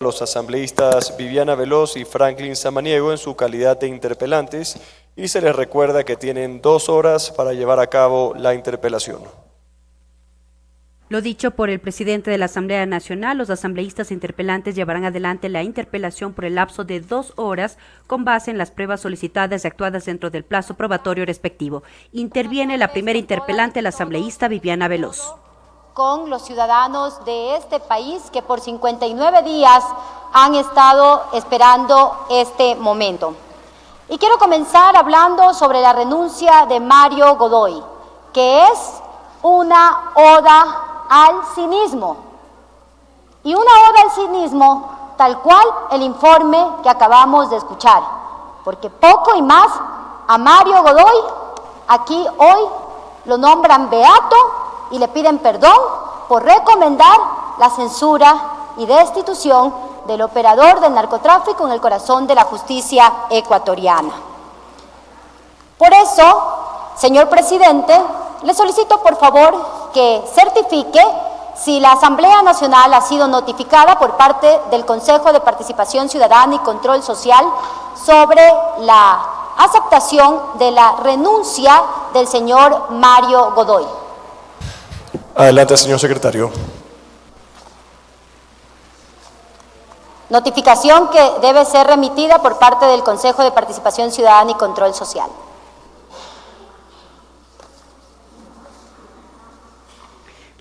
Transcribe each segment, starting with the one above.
los asambleístas Viviana Veloz y Franklin Samaniego en su calidad de interpelantes y se les recuerda que tienen 2 horas para llevar a cabo la interpelación. Lo dicho por el presidente de la Asamblea Nacional, los asambleístas interpelantes llevarán adelante la interpelación por el lapso de 2 horas con base en las pruebas solicitadas y actuadas dentro del plazo probatorio respectivo. Interviene la primera interpelante, la asambleísta Viviana Veloz. Con los ciudadanos de este país que por 59 días han estado esperando este momento. Y quiero comenzar hablando sobre la renuncia de Mario Godoy, que es una oda al cinismo. Y una oda al cinismo tal cual el informe que acabamos de escuchar. Porque poco y más a Mario Godoy, aquí hoy lo nombran beato y le piden perdón por recomendar la censura y destitución del operador del narcotráfico en el corazón de la justicia ecuatoriana. Por eso, señor presidente, le solicito por favor que certifique si la Asamblea Nacional ha sido notificada por parte del Consejo de Participación Ciudadana y Control Social sobre la aceptación de la renuncia del señor Mario Godoy. Adelante, señor secretario. Notificación que debe ser remitida por parte del Consejo de Participación Ciudadana y Control Social.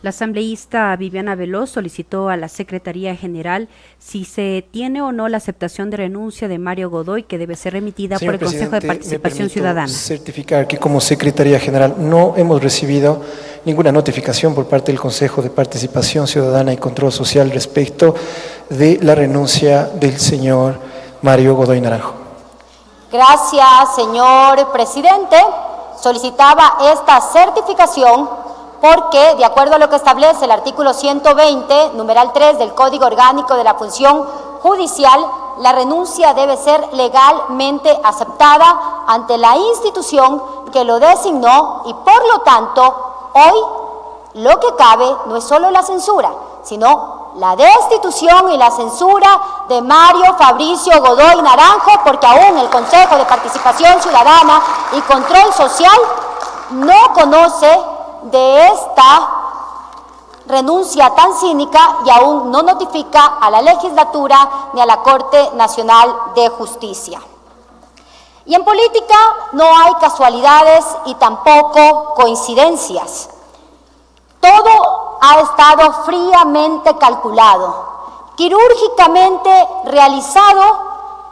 La asambleísta Viviana Veloz solicitó a la Secretaría General si se tiene o no la aceptación de renuncia de Mario Godoy, que debe ser remitida por el Consejo de Participación Ciudadana. Certificar que como Secretaría General no hemos recibido ninguna notificación por parte del Consejo de Participación Ciudadana y Control Social respecto de la renuncia del señor Mario Godoy Naranjo. Gracias, señor presidente. Solicitaba esta certificación porque, de acuerdo a lo que establece el artículo 120, numeral 3 del Código Orgánico de la Función Judicial, la renuncia debe ser legalmente aceptada ante la institución que lo designó y, por lo tanto, hoy lo que cabe no es solo la censura, sino la destitución y la censura de Mario Fabricio Godoy Naranjo, porque aún el Consejo de Participación Ciudadana y Control Social no conoce de esta renuncia tan cínica y aún no notifica a la legislatura ni a la Corte Nacional de Justicia. Y en política no hay casualidades y tampoco coincidencias. Todo ha estado fríamente calculado, quirúrgicamente realizado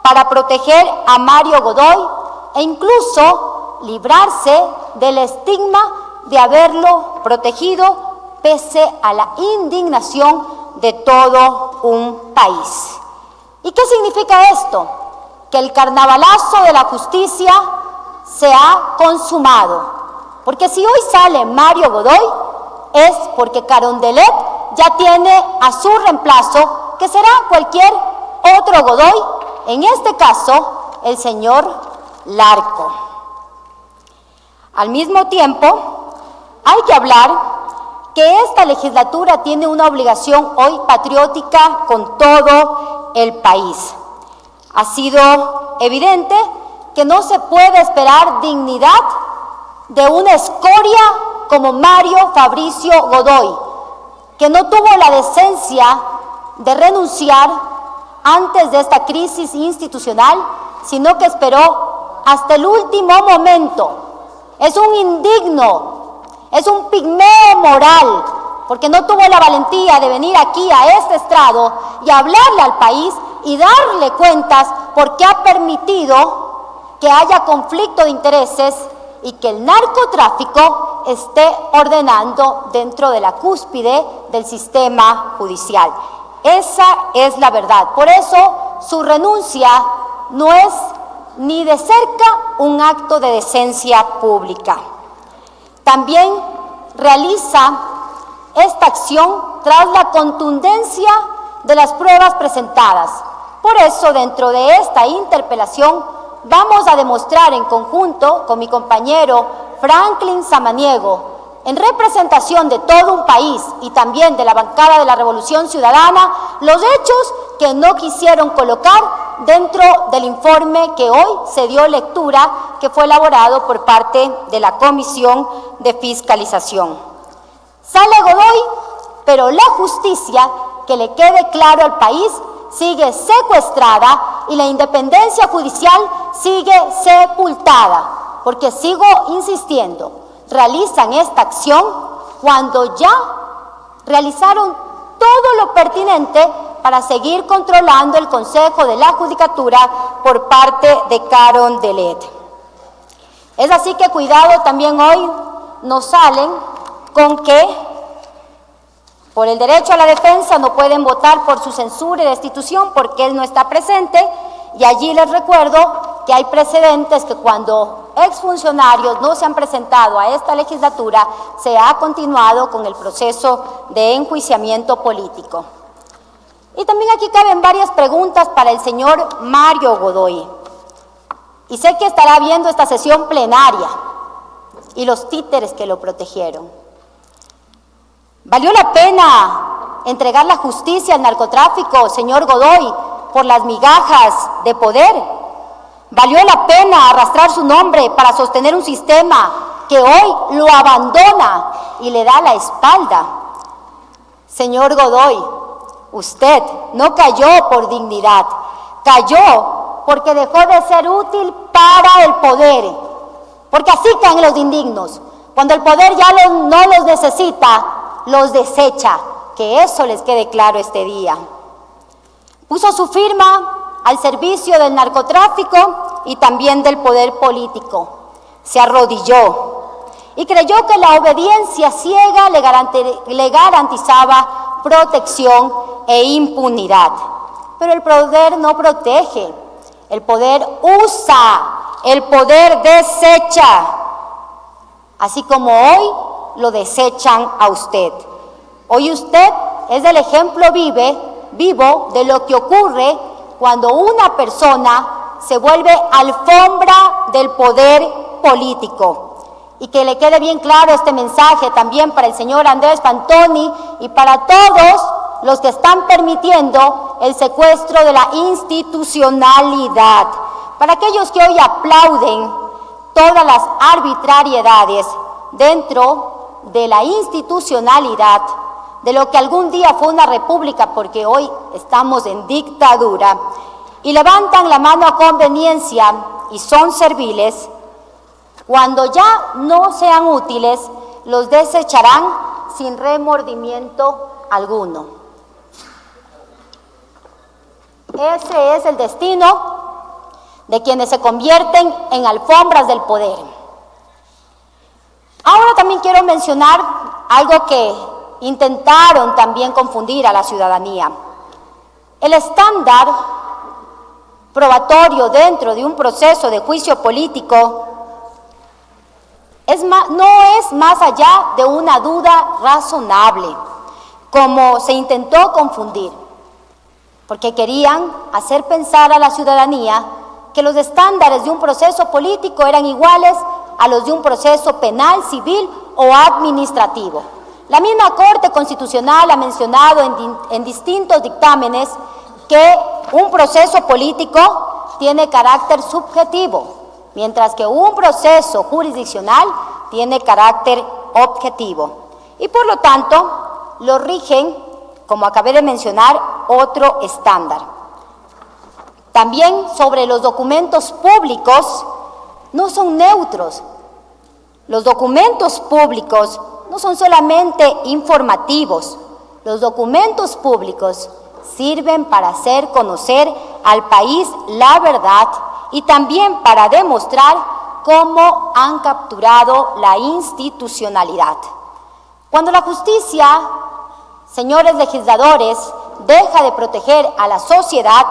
para proteger a Mario Godoy e incluso librarse del estigma de haberlo protegido pese a la indignación de todo un país. ¿Y qué significa esto? Que el carnavalazo de la justicia se ha consumado. Porque si hoy sale Mario Godoy, es porque Carondelet ya tiene a su reemplazo, que será cualquier otro Godoy, en este caso, el señor Larco. Al mismo tiempo, hay que hablar que esta legislatura tiene una obligación hoy patriótica con todo el país. Ha sido evidente que no se puede esperar dignidad de una escoria como Mario Fabricio Godoy, que no tuvo la decencia de renunciar antes de esta crisis institucional, sino que esperó hasta el último momento. Es un indigno. Es un pigmeo moral, porque no tuvo la valentía de venir aquí a este estrado y hablarle al país y darle cuentas porque ha permitido que haya conflicto de intereses y que el narcotráfico esté ordenando dentro de la cúspide del sistema judicial. Esa es la verdad. Por eso su renuncia no es ni de cerca un acto de decencia pública. También realiza esta acción tras la contundencia de las pruebas presentadas. Por eso, dentro de esta interpelación, vamos a demostrar en conjunto con mi compañero Franklin Samaniego, en representación de todo un país y también de la bancada de la Revolución Ciudadana, los hechos que no quisieron colocar dentro del informe que hoy se dio lectura, que fue elaborado por parte de la Comisión de Fiscalización. Sale Godoy, pero la justicia, que le quede claro al país, sigue secuestrada y la independencia judicial sigue sepultada, porque sigo insistiendo, realizan esta acción cuando ya realizaron todo lo pertinente para seguir controlando el Consejo de la Judicatura por parte de Carondelet. Es así que cuidado, también hoy nos salen con que por el derecho a la defensa no pueden votar por su censura y destitución porque él no está presente, y allí les recuerdo que hay precedentes que cuando exfuncionarios no se han presentado a esta legislatura, se ha continuado con el proceso de enjuiciamiento político. Y también aquí caben varias preguntas para el señor Mario Godoy. Y sé que estará viendo esta sesión plenaria y los títeres que lo protegieron. ¿Valió la pena entregar la justicia al narcotráfico, señor Godoy, por las migajas de poder? ¿Valió la pena arrastrar su nombre para sostener un sistema que hoy lo abandona y le da la espalda? Señor Godoy, usted no cayó por dignidad, cayó porque dejó de ser útil para el poder, porque así caen los indignos. Cuando el poder ya no los necesita, los desecha, que eso les quede claro este día. Puso su firma al servicio del narcotráfico y también del poder político. Se arrodilló y creyó que la obediencia ciega le garantizaba protección e impunidad. Pero el poder no protege, el poder usa, el poder desecha, así como hoy lo desechan a usted. Hoy usted es el ejemplo vivo de lo que ocurre cuando una persona se vuelve alfombra del poder político. Y que le quede bien claro este mensaje también para el señor Andrés Fantoni y para todos los que están permitiendo el secuestro de la institucionalidad. Para aquellos que hoy aplauden todas las arbitrariedades dentro de la institucionalidad, de lo que algún día fue una república, porque hoy estamos en dictadura, y levantan la mano a conveniencia y son serviles, cuando ya no sean útiles, los desecharán sin remordimiento alguno. Ese es el destino de quienes se convierten en alfombras del poder. Ahora también quiero mencionar algo que intentaron también confundir a la ciudadanía. El estándar probatorio dentro de un proceso de juicio político no es más allá de una duda razonable, como se intentó confundir, porque querían hacer pensar a la ciudadanía que los estándares de un proceso político eran iguales a los de un proceso penal, civil o administrativo. La misma Corte Constitucional ha mencionado en distintos dictámenes que un proceso político tiene carácter subjetivo, mientras que un proceso jurisdiccional tiene carácter objetivo. Y por lo tanto, lo rigen, como acabé de mencionar, otro estándar. También sobre los documentos públicos, no son neutros. Los documentos públicos no son solamente informativos. Los documentos públicos sirven para hacer conocer al país la verdad y también para demostrar cómo han capturado la institucionalidad. Cuando la justicia, señores legisladores, deja de proteger a la sociedad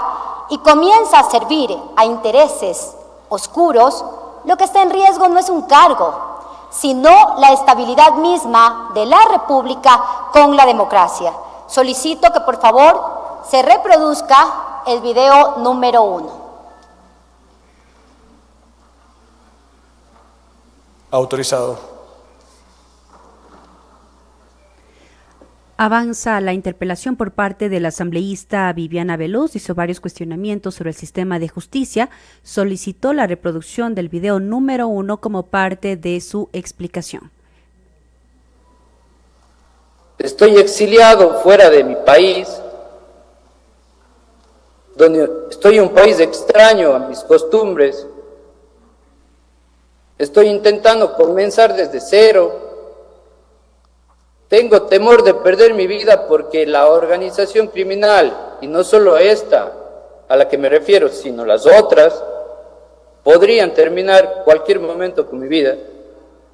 y comienza a servir a intereses oscuros, lo que está en riesgo no es un cargo, sino la estabilidad misma de la República con la democracia. Solicito que por favor se reproduzca el video número 1. Autorizado. Avanza la interpelación por parte de la asambleísta Viviana Veloz. Hizo varios cuestionamientos sobre el sistema de justicia. Solicitó la reproducción del video número 1 como parte de su explicación. Estoy exiliado fuera de mi país, donde estoy en un país extraño a mis costumbres. Estoy intentando comenzar desde cero. Tengo temor de perder mi vida porque la organización criminal, y no solo esta a la que me refiero, sino las otras, podrían terminar cualquier momento con mi vida.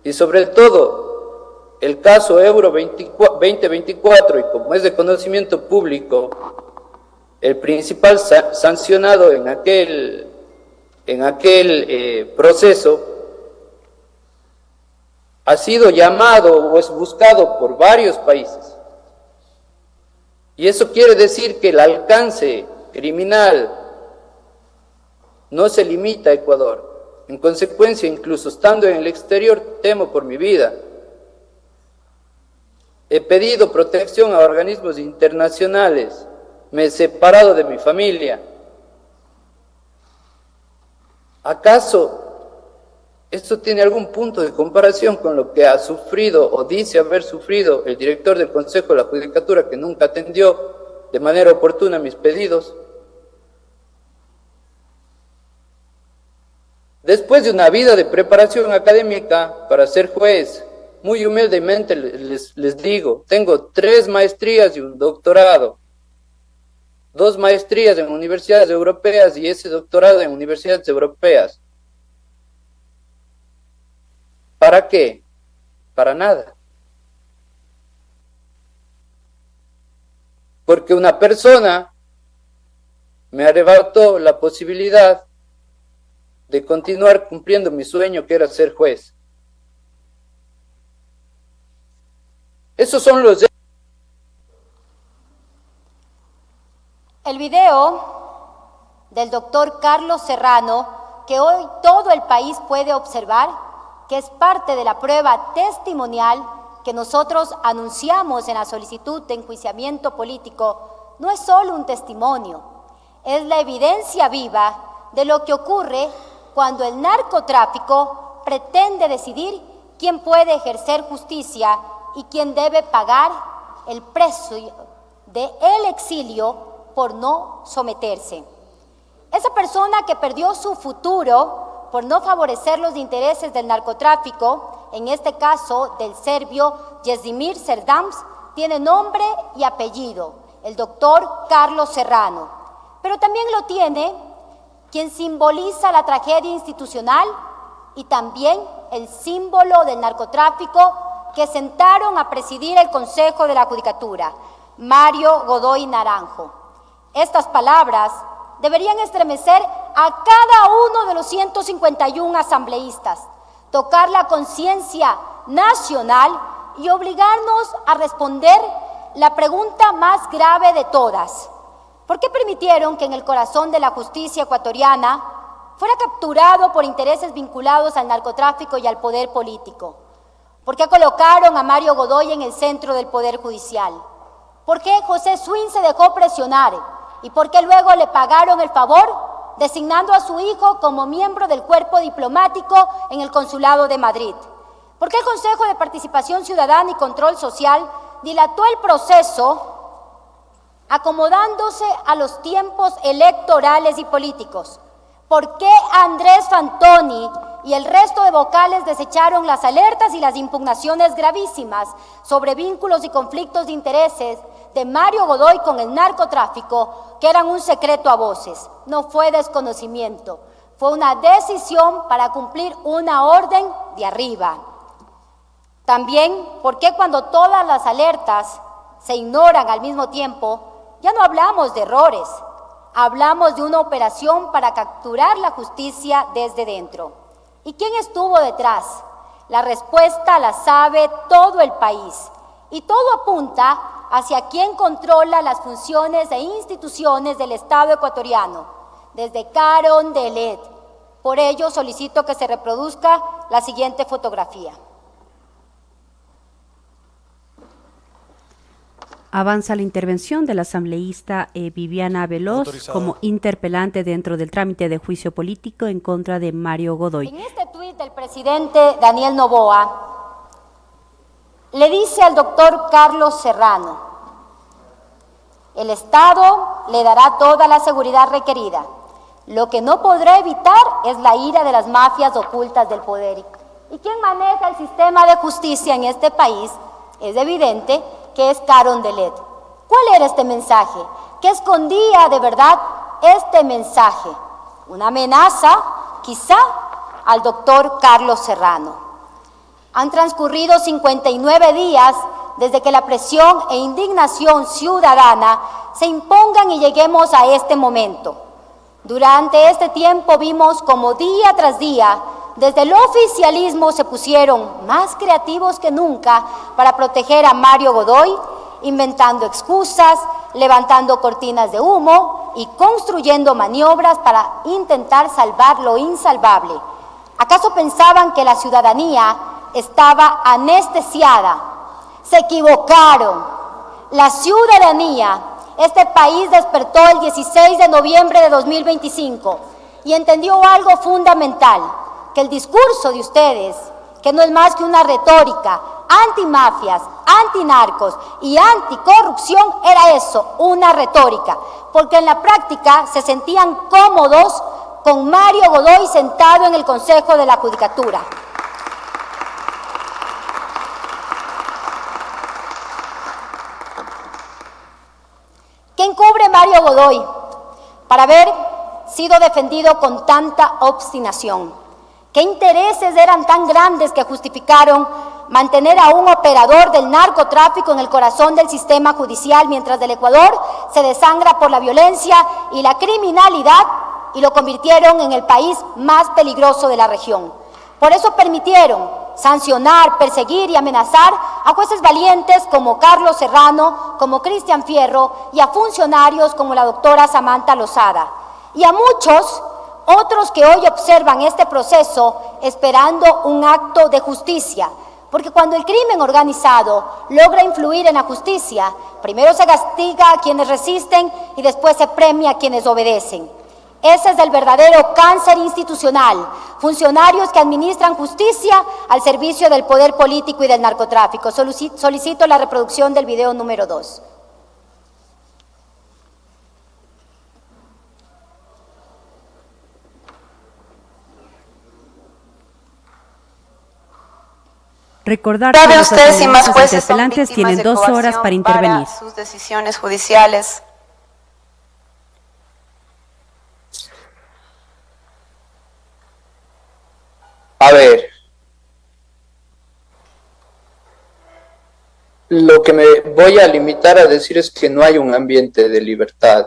Y sobre todo, el caso Euro 2024, y como es de conocimiento público, el principal sancionado en aquel proceso ha sido llamado o es buscado por varios países. Y eso quiere decir que el alcance criminal no se limita a Ecuador. En consecuencia, incluso estando en el exterior, temo por mi vida. He pedido protección a organismos internacionales. Me he separado de mi familia. ¿Acaso esto tiene algún punto de comparación con lo que ha sufrido o dice haber sufrido el director del Consejo de la Judicatura, que nunca atendió de manera oportuna mis pedidos? Después de una vida de preparación académica para ser juez, muy humildemente les digo, tengo 3 maestrías y un doctorado, 2 maestrías en universidades europeas y ese doctorado en universidades europeas. ¿Para qué? Para nada. Porque una persona me arrebató la posibilidad de continuar cumpliendo mi sueño, que era ser juez. Esos son los... El video del doctor Carlos Serrano, que hoy todo el país puede observar, que es parte de la prueba testimonial que nosotros anunciamos en la solicitud de enjuiciamiento político, no es solo un testimonio, es la evidencia viva de lo que ocurre cuando el narcotráfico pretende decidir quién puede ejercer justicia y quién debe pagar el precio del exilio por no someterse. Esa persona que perdió su futuro por no favorecer los intereses del narcotráfico, en este caso del serbio Jezdimir Serdams, tiene nombre y apellido, el doctor Carlos Serrano. Pero también lo tiene quien simboliza la tragedia institucional y también el símbolo del narcotráfico que sentaron a presidir el Consejo de la Judicatura, Mario Godoy Naranjo. Estas palabras deberían estremecer a cada uno de los 151 asambleístas, tocar la conciencia nacional y obligarnos a responder la pregunta más grave de todas. ¿Por qué permitieron que en el corazón de la justicia ecuatoriana fuera capturado por intereses vinculados al narcotráfico y al poder político? ¿Por qué colocaron a Mario Godoy en el centro del Poder Judicial? ¿Por qué José Swin se dejó presionar? ¿Y por qué luego le pagaron el favor designando a su hijo como miembro del cuerpo diplomático en el Consulado de Madrid? ¿Por qué el Consejo de Participación Ciudadana y Control Social dilató el proceso acomodándose a los tiempos electorales y políticos? ¿Por qué Andrés Fantoni y el resto de vocales desecharon las alertas y las impugnaciones gravísimas sobre vínculos y conflictos de intereses de Mario Godoy con el narcotráfico, que eran un secreto a voces? No fue desconocimiento, fue una decisión para cumplir una orden de arriba. También, ¿por qué cuando todas las alertas se ignoran al mismo tiempo, ya no hablamos de errores, hablamos de una operación para capturar la justicia desde dentro? ¿Y quién estuvo detrás? La respuesta la sabe todo el país y todo apunta hacia quien controla las funciones e instituciones del Estado ecuatoriano, desde Carondelet. Por ello solicito que se reproduzca la siguiente fotografía. Avanza la intervención de la asambleísta Viviana Veloz Autorizado. como interpelante dentro del trámite de juicio político en contra de Mario Godoy. En este tuit del presidente Daniel Noboa, le dice al doctor Carlos Serrano: el Estado le dará toda la seguridad requerida. Lo que no podrá evitar es la ira de las mafias ocultas del poder. ¿Y quién maneja el sistema de justicia en este país? Es evidente que es Carondelet. ¿Cuál era este mensaje? ¿Qué escondía de verdad este mensaje? Una amenaza, quizá, al doctor Carlos Serrano. Han transcurrido 59 días desde que la presión e indignación ciudadana se impongan y lleguemos a este momento. Durante este tiempo vimos como día tras día, desde el oficialismo se pusieron más creativos que nunca para proteger a Mario Godoy, inventando excusas, levantando cortinas de humo y construyendo maniobras para intentar salvar lo insalvable. ¿Acaso pensaban que la ciudadanía estaba anestesiada? Se equivocaron. La ciudadanía, este país despertó el 16 de noviembre de 2025 y entendió algo fundamental, que el discurso de ustedes, que no es más que una retórica antimafias, antinarcos y anticorrupción, era eso, una retórica, porque en la práctica se sentían cómodos con Mario Godoy sentado en el Consejo de la Judicatura. ¿Qué encubre Mario Godoy para haber sido defendido con tanta obstinación? ¿Qué intereses eran tan grandes que justificaron mantener a un operador del narcotráfico en el corazón del sistema judicial mientras el Ecuador se desangra por la violencia y la criminalidad y lo convirtieron en el país más peligroso de la región? Por eso permitieron sancionar, perseguir y amenazar a jueces valientes como Carlos Serrano, como Cristian Fierro y a funcionarios como la doctora Samantha Lozada. Y a muchos otros que hoy observan este proceso esperando un acto de justicia, porque cuando el crimen organizado logra influir en la justicia, primero se castiga a quienes resisten y después se premia a quienes obedecen. Ese es el verdadero cáncer institucional, funcionarios que administran justicia al servicio del poder político y del narcotráfico. Solicito la reproducción del video número 2. Recordar que ¿Sabe los usted si más asambleístas jueces son interpelantes víctimas tienen de 2 horas coacción para intervenir. para sus decisiones judiciales? A ver, lo que me voy a limitar a decir es que no hay un ambiente de libertad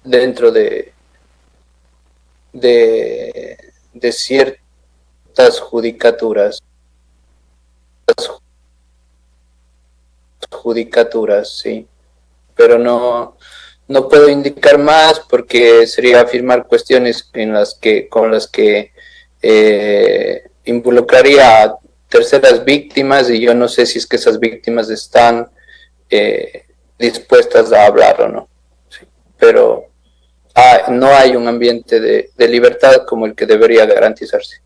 dentro de ciertas judicaturas, sí, pero no puedo indicar más porque sería afirmar cuestiones con las que involucraría a terceras víctimas y yo no sé si es que esas víctimas están dispuestas a hablar o no, sí, pero no hay un ambiente de libertad como el que debería garantizarse.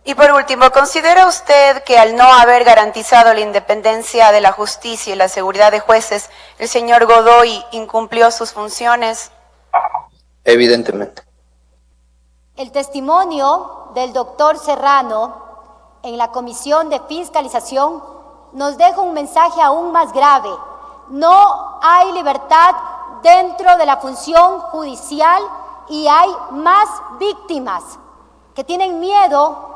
Y por último, ¿considera usted que al no haber garantizado la independencia de la justicia y la seguridad de jueces, el señor Godoy incumplió sus funciones? Evidentemente. El testimonio del doctor Serrano en la Comisión de Fiscalización nos deja un mensaje aún más grave. No hay libertad dentro de la función judicial y hay más víctimas que tienen miedo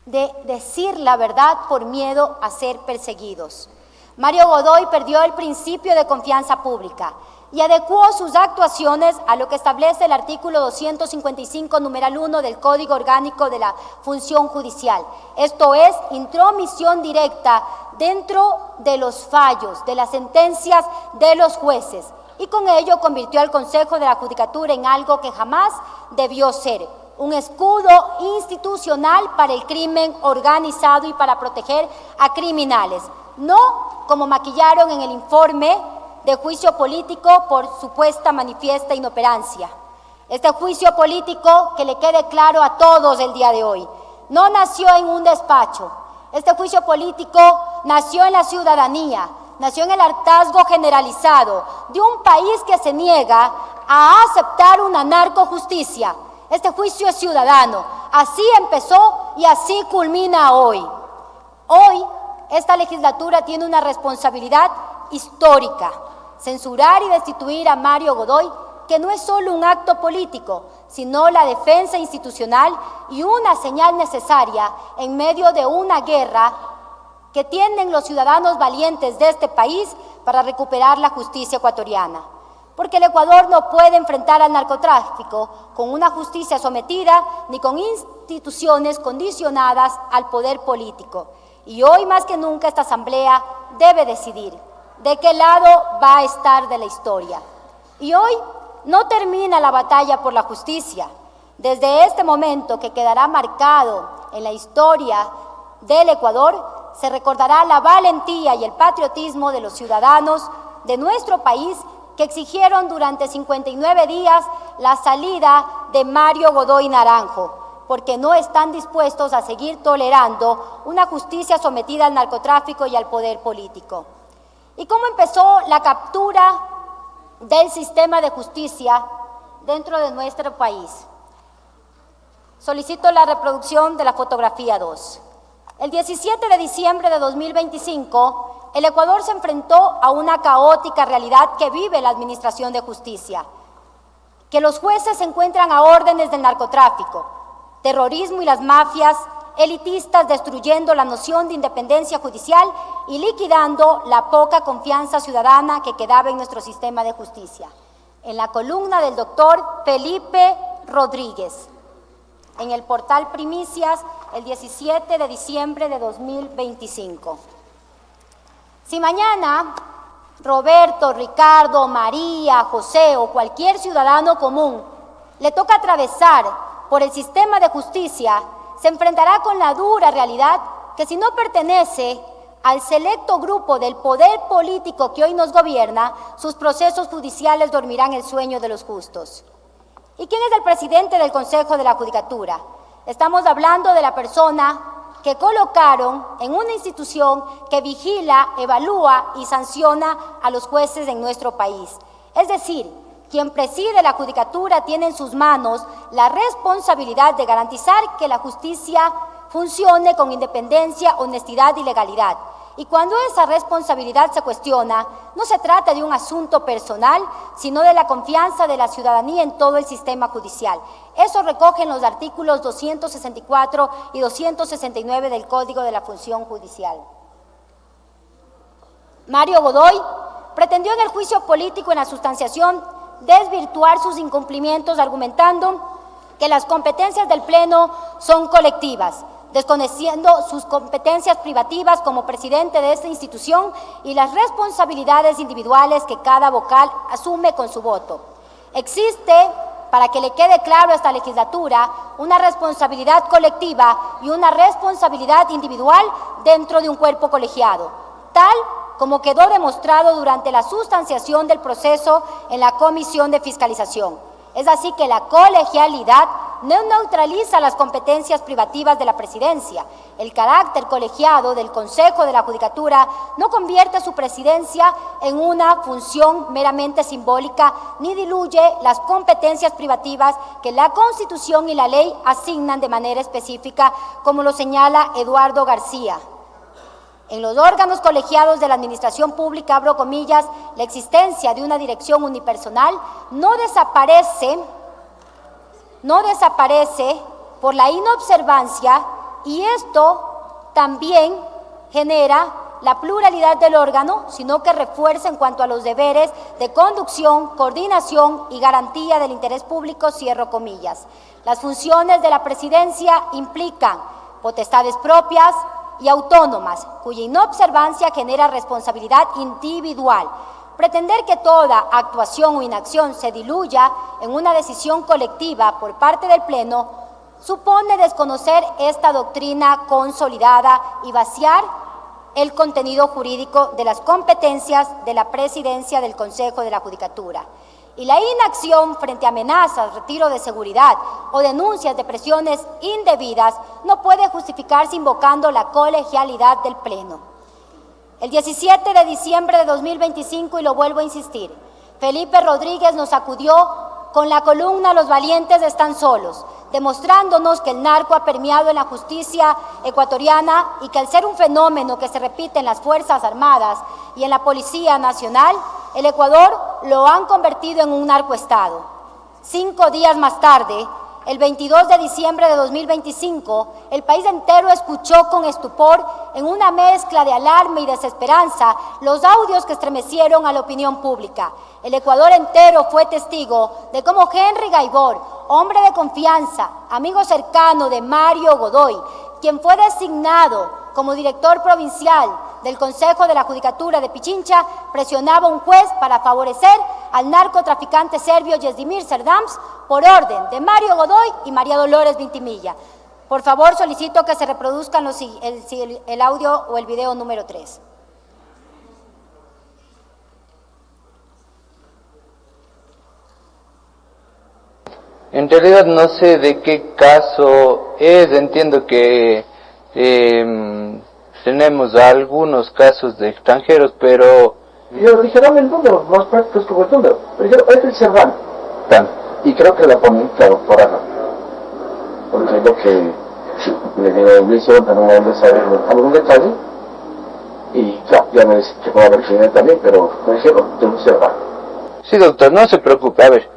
de decir la verdad por miedo a ser perseguidos. Mario Godoy perdió el principio de confianza pública y adecuó sus actuaciones a lo que establece el artículo 255, numeral 1 del Código Orgánico de la Función Judicial. Esto es, intromisión directa dentro de los fallos, de las sentencias de los jueces. Y con ello convirtió al Consejo de la Judicatura en algo que jamás debió ser, un escudo institucional para el crimen organizado y para proteger a criminales, no como maquillaron en el informe de juicio político por supuesta manifiesta inoperancia. Este juicio político, que le quede claro a todos el día de hoy, no nació en un despacho. Este juicio político nació en la ciudadanía, nació en el hartazgo generalizado de un país que se niega a aceptar una narcojusticia. Este juicio es ciudadano. Así empezó y así culmina hoy. Hoy, esta legislatura tiene una responsabilidad histórica: censurar y destituir a Mario Godoy, que no es solo un acto político, sino la defensa institucional y una señal necesaria en medio de una guerra que tienen los ciudadanos valientes de este país para recuperar la justicia ecuatoriana. Porque el Ecuador no puede enfrentar al narcotráfico con una justicia sometida ni con instituciones condicionadas al poder político. Y hoy más que nunca esta Asamblea debe decidir de qué lado va a estar de la historia. Y hoy no termina la batalla por la justicia. Desde este momento, que quedará marcado en la historia del Ecuador, se recordará la valentía y el patriotismo de los ciudadanos de nuestro país que exigieron durante 59 días la salida de Mario Godoy Naranjo, porque no están dispuestos a seguir tolerando una justicia sometida al narcotráfico y al poder político. ¿Y cómo empezó la captura del sistema de justicia dentro de nuestro país? Solicito la reproducción de la fotografía 2. El 17 de diciembre de 2025, el Ecuador se enfrentó a una caótica realidad que vive la Administración de Justicia, que los jueces se encuentran a órdenes del narcotráfico, terrorismo y las mafias elitistas, destruyendo la noción de independencia judicial y liquidando la poca confianza ciudadana que quedaba en nuestro sistema de justicia. En la columna del doctor Felipe Rodríguez, en el portal Primicias, el 17 de diciembre de 2025. Si mañana Roberto, Ricardo, María, José o cualquier ciudadano común le toca atravesar por el sistema de justicia, se enfrentará con la dura realidad que si no pertenece al selecto grupo del poder político que hoy nos gobierna, sus procesos judiciales dormirán el sueño de los justos. ¿Y quién es el presidente del Consejo de la Judicatura? Estamos hablando de la persona que colocaron en una institución que vigila, evalúa y sanciona a los jueces en nuestro país. Es decir, quien preside la Judicatura tiene en sus manos la responsabilidad de garantizar que la justicia funcione con independencia, honestidad y legalidad. Y cuando esa responsabilidad se cuestiona, no se trata de un asunto personal, sino de la confianza de la ciudadanía en todo el sistema judicial. Eso recogen los artículos 264 y 269 del Código de la Función Judicial. Mario Godoy pretendió en el juicio político, en la sustanciación, desvirtuar sus incumplimientos argumentando que las competencias del Pleno son colectivas, desconociendo sus competencias privativas como presidente de esta institución y las responsabilidades individuales que cada vocal asume con su voto. Existe, para que le quede claro a esta legislatura, una responsabilidad colectiva y una responsabilidad individual dentro de un cuerpo colegiado, tal como quedó demostrado durante la sustanciación del proceso en la Comisión de Fiscalización. Es así que la colegialidad no neutraliza las competencias privativas de la presidencia. El carácter colegiado del Consejo de la Judicatura no convierte su presidencia en una función meramente simbólica ni diluye las competencias privativas que la Constitución y la ley asignan de manera específica, como lo señala Eduardo García. En los órganos colegiados de la administración pública, abro comillas, la existencia de una dirección unipersonal no desaparece por la inobservancia, y esto también genera la pluralidad del órgano, sino que refuerza en cuanto a los deberes de conducción, coordinación y garantía del interés público, cierro comillas. Las funciones de la presidencia implican potestades propias y autónomas, cuya inobservancia genera responsabilidad individual. Pretender que toda actuación o inacción se diluya en una decisión colectiva por parte del Pleno supone desconocer esta doctrina consolidada y vaciar el contenido jurídico de las competencias de la presidencia del Consejo de la Judicatura. Y la inacción frente a amenazas, retiro de seguridad o denuncias de presiones indebidas no puede justificarse invocando la colegialidad del Pleno. El 17 de diciembre de 2025, y lo vuelvo a insistir, Felipe Rodríguez nos acudió con la columna Los valientes están solos, demostrándonos que el narco ha permeado en la justicia ecuatoriana y que al ser un fenómeno que se repite en las Fuerzas Armadas y en la Policía Nacional, el Ecuador lo han convertido en un narcoestado. 5 días más tarde, el 22 de diciembre de 2025, el país entero escuchó con estupor, en una mezcla de alarme y desesperanza, los audios que estremecieron a la opinión pública. El Ecuador entero fue testigo de cómo Henry Gaibor, hombre de confianza, amigo cercano de Mario Godoy, quien fue designado como director provincial del Consejo de la Judicatura de Pichincha, presionaba a un juez para favorecer al narcotraficante serbio Yezdimir Serdams por orden de Mario Godoy y María Dolores Vintimilla. Por favor, solicito que se reproduzcan el audio o el video número 3. En realidad no sé de qué caso es, entiendo que tenemos algunos casos de extranjeros, pero... Yo dije, dame el número, más prácticos como el número. Pero dijeron, es el Serrano. Y creo que la ponen, claro, por acá. Porque lo que le hicieron también de saber algún detalle. Y claro, ya me dice que puedo haber sido también, pero me dijeron, de un Serrano. Sí, doctor, no se preocupe, a ver.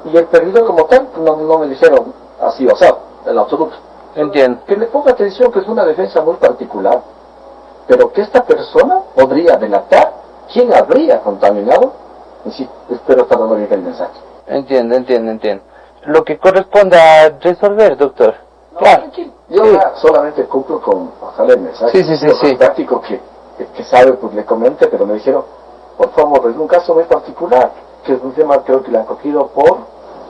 Y el perdido como tal, no me dijeron así basado, en absoluto. Entiendo. Que le ponga atención que es una defensa muy particular, pero que esta persona podría delatar quién habría contaminado. Y sí, espero estar dando bien el mensaje. Entiendo. Lo que corresponda resolver, doctor. No, claro. tranquilo. Yo ya solamente cumplo con pasarle el mensaje. Sí. Práctico que sabe, pues le comente, pero me dijeron, por favor, es un caso muy particular, que es un tema creo que le han cogido por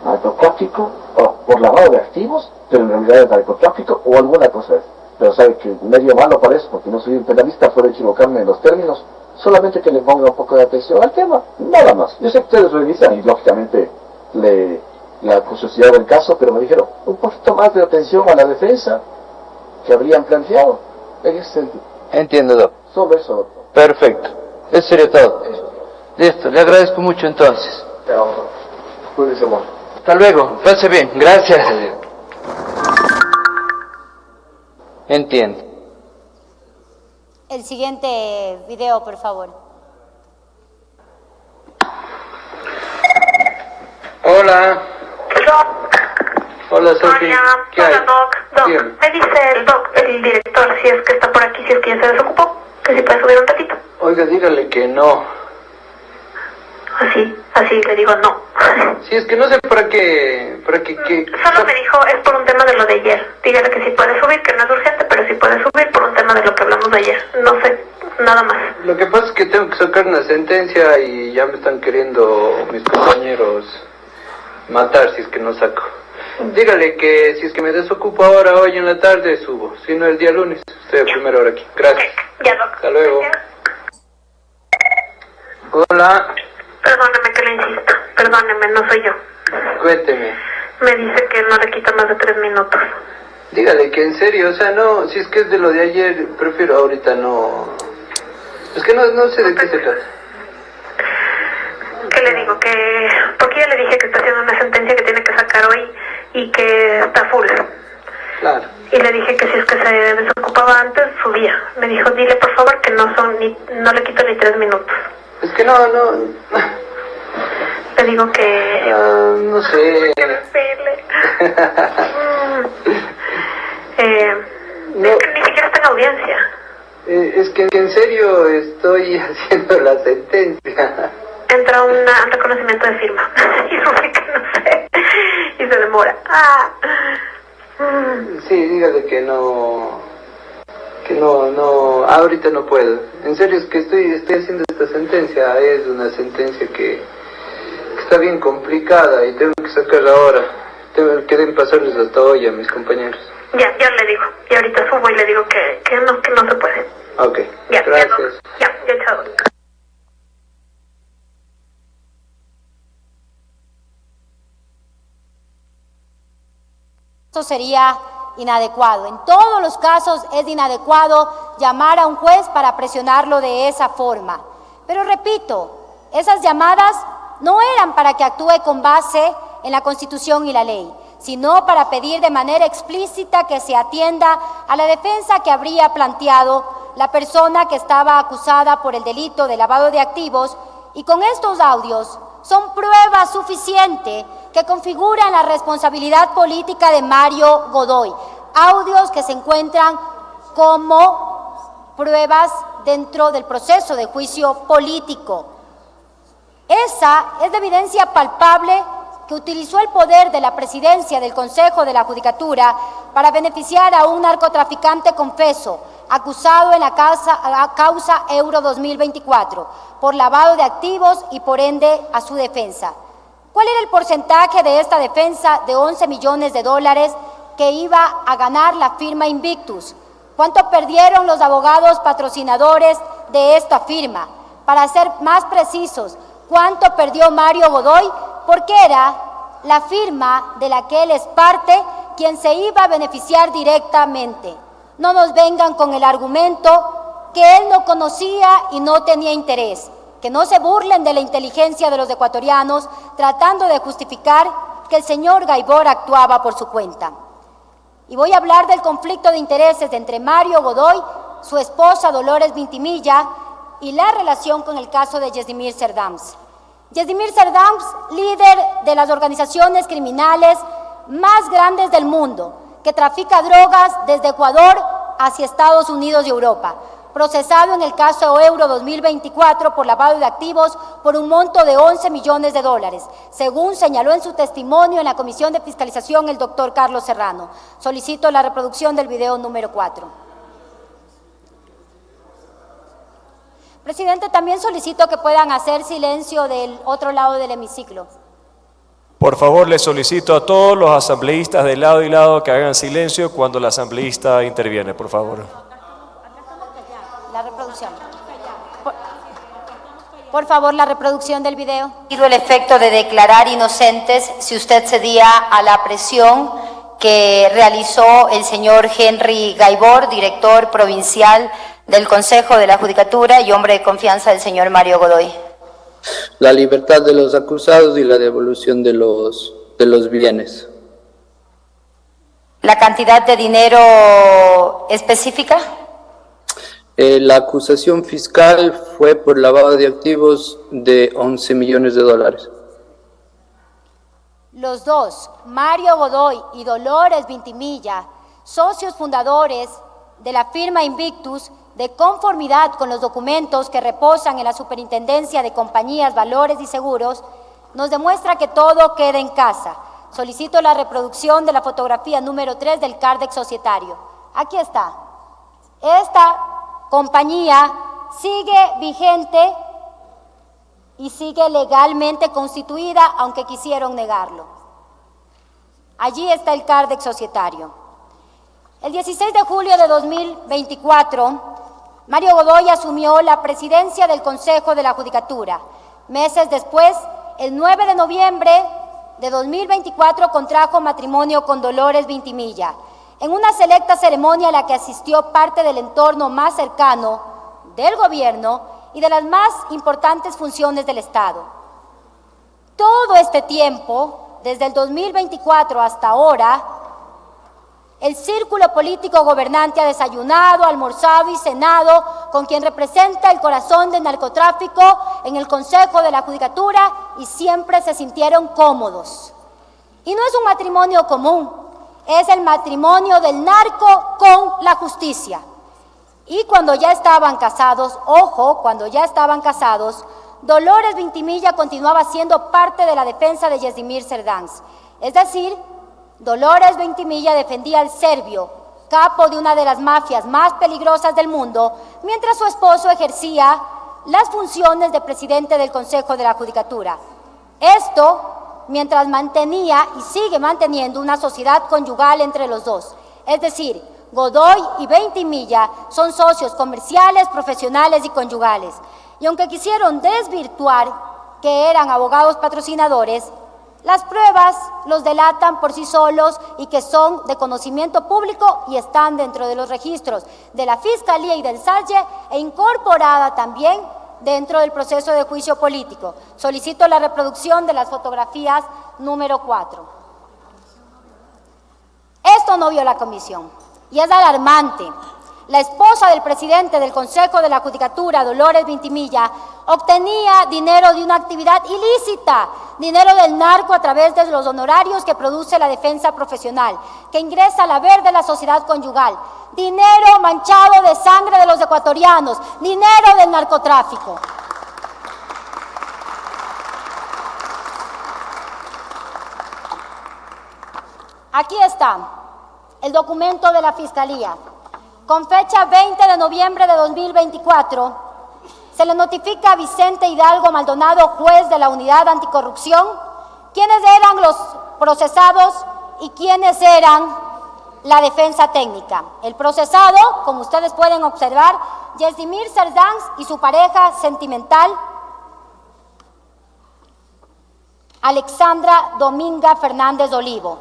narcotráfico, o por lavado de activos, pero en realidad es narcotráfico o alguna cosa. Pero sabe que medio malo para eso, porque no soy un penalista, puedo equivocarme en los términos, solamente que le ponga un poco de atención al tema, nada más. Yo sé que ustedes revisan y lógicamente la curiosidad del caso, pero me dijeron un poquito más de atención a la defensa que habrían planteado en ese sentido. Entiendo, doctor. Solo eso, doctor. Perfecto. Eso sería todo. Listo, le agradezco mucho entonces. Pero, cuídese mucho. Hasta luego, pase bien, gracias. Entiendo. El siguiente video, por favor. Hola. Hola, Sofi. ¿Qué hay? Hola, Doc. Me dice el director, si es que está por aquí, si es que ya se desocupó, que si puede subir un ratito. Oiga, dígale que no. Así le digo no. Si es que no sé para qué... Solo me dijo, es por un tema de lo de ayer. Dígale que si puede subir, que no es urgente, pero si puede subir por un tema de lo que hablamos de ayer. No sé, nada más. Lo que pasa es que tengo que sacar una sentencia y ya me están queriendo mis compañeros matar si es que no saco. Dígale que si es que me desocupo ahora, hoy en la tarde, subo. Si no, el día lunes. Estoy a primera hora aquí. Gracias. Ya, Doc. Hasta luego. Hola. Perdóneme que le insisto. Perdóneme, no soy yo. Cuénteme. Me dice que no le quita más de 3 minutos. Dígale que en serio, o sea, no, si es que es de lo de ayer, prefiero ahorita no... Es que no sé de qué se trata. ¿Qué le digo? Que... Porque ya le dije que está haciendo una sentencia que tiene que sacar hoy y que está full. Claro. Y le dije que si es que se desocupaba antes, subía. Me dijo, dile por favor que no le quito ni 3 minutos. Es que no. Le digo que... no sé. Quiero decirle. No. Es que ni siquiera está en audiencia. Es que en serio estoy haciendo la sentencia. Entra un reconocimiento de firma. Y dice que no sé. Y se demora. Sí, dígale que no, ahorita no puedo. En serio, es que estoy haciendo esta sentencia, es una sentencia que está bien complicada y tengo que sacarla ahora. Quieren pasarles hasta hoy a mis compañeros. Ya le digo. Y ahorita subo y le digo que no se puede. Ok, Ya, gracias. Ya, chao. Esto sería inadecuado. En todos los casos es inadecuado llamar a un juez para presionarlo de esa forma. Pero repito, esas llamadas no eran para que actúe con base en la Constitución y la ley, sino para pedir de manera explícita que se atienda a la defensa que habría planteado la persona que estaba acusada por el delito de lavado de activos, y con estos audios son prueba suficiente que configuran la responsabilidad política de Mario Godoy. Audios que se encuentran como pruebas dentro del proceso de juicio político. Esa es la evidencia palpable que utilizó el poder de la presidencia del Consejo de la Judicatura para beneficiar a un narcotraficante confeso, acusado en la causa Euro 2024 por lavado de activos y por ende a su defensa. ¿Cuál era el porcentaje de esta defensa de 11 millones de dólares que iba a ganar la firma Invictus? ¿Cuánto perdieron los abogados patrocinadores de esta firma? Para ser más precisos, ¿cuánto perdió Mario Godoy? Porque era la firma de la que él es parte quien se iba a beneficiar directamente. No nos vengan con el argumento que él no conocía y no tenía interés. Que no se burlen de la inteligencia de los ecuatorianos tratando de justificar que el señor Gaibor actuaba por su cuenta. Y voy a hablar del conflicto de intereses entre Mario Godoy, su esposa Dolores Vintimilla y la relación con el caso de Yesdimir Cerdams. Yesdimir Cerdams, líder de las organizaciones criminales más grandes del mundo, que trafica drogas desde Ecuador hacia Estados Unidos y Europa, procesado en el caso Euro 2024 por lavado de activos por un monto de 11 millones de dólares, según señaló en su testimonio en la Comisión de Fiscalización el doctor Carlos Serrano. Solicito la reproducción del video número 4. Presidente, también solicito que puedan hacer silencio del otro lado del hemiciclo. Por favor, les solicito a todos los asambleístas de lado y lado que hagan silencio cuando el asambleísta interviene, por favor. La reproducción. Por favor, la reproducción del video. El efecto de declarar inocentes si usted cedía a la presión que realizó el señor Henry Gaibor, director provincial del Consejo de la Judicatura y hombre de confianza del señor Mario Godoy. La libertad de los acusados y la devolución de los bienes. ¿La cantidad de dinero específica? La acusación fiscal fue por lavado de activos de 11 millones de dólares. Los dos, Mario Godoy y Dolores Vintimilla, socios fundadores de la firma Invictus, de conformidad con los documentos que reposan en la Superintendencia de Compañías, Valores y Seguros, nos demuestra que todo queda en casa. Solicito la reproducción de la fotografía número 3 del Cardex societario. Aquí está. Esta compañía sigue vigente y sigue legalmente constituida, aunque quisieron negarlo. Allí está el Cardex societario. El 16 de julio de 2024, Mario Godoy asumió la presidencia del Consejo de la Judicatura. Meses después, el 9 de noviembre de 2024, contrajo matrimonio con Dolores Vintimilla, en una selecta ceremonia a la que asistió parte del entorno más cercano del gobierno y de las más importantes funciones del Estado. Todo este tiempo, desde el 2024 hasta ahora, el círculo político gobernante ha desayunado, almorzado y cenado con quien representa el corazón del narcotráfico en el Consejo de la Judicatura y siempre se sintieron cómodos. Y no es un matrimonio común, es el matrimonio del narco con la justicia. Y cuando ya estaban casados, ojo, cuando ya estaban casados, Dolores Vintimilla continuaba siendo parte de la defensa de Yesdimir Cerdams. Es decir, Dolores Vintimilla defendía al serbio, capo de una de las mafias más peligrosas del mundo, mientras su esposo ejercía las funciones de presidente del Consejo de la Judicatura. Esto mientras mantenía y sigue manteniendo una sociedad conyugal entre los dos. Es decir, Godoy y Ventimilla son socios comerciales, profesionales y conyugales. Y aunque quisieron desvirtuar que eran abogados patrocinadores, las pruebas los delatan por sí solos y que son de conocimiento público y están dentro de los registros de la Fiscalía y del SACE e incorporada también dentro del proceso de juicio político. Solicito la reproducción de las fotografías número 4. Esto no vio la comisión y es alarmante. La esposa del presidente del Consejo de la Judicatura, Dolores Ventimilla, obtenía dinero de una actividad ilícita, dinero del narco a través de los honorarios que produce la defensa profesional, que ingresa al haber de la sociedad conyugal, dinero manchado de sangre de los ecuatorianos, dinero del narcotráfico. Aquí está el documento de la Fiscalía. Con fecha 20 de noviembre de 2024, se le notifica a Vicente Hidalgo Maldonado, juez de la Unidad Anticorrupción, quiénes eran los procesados y quiénes eran la defensa técnica. El procesado, como ustedes pueden observar, Yesdimir Cerdanz y su pareja sentimental, Alexandra Dominga Fernández Olivo,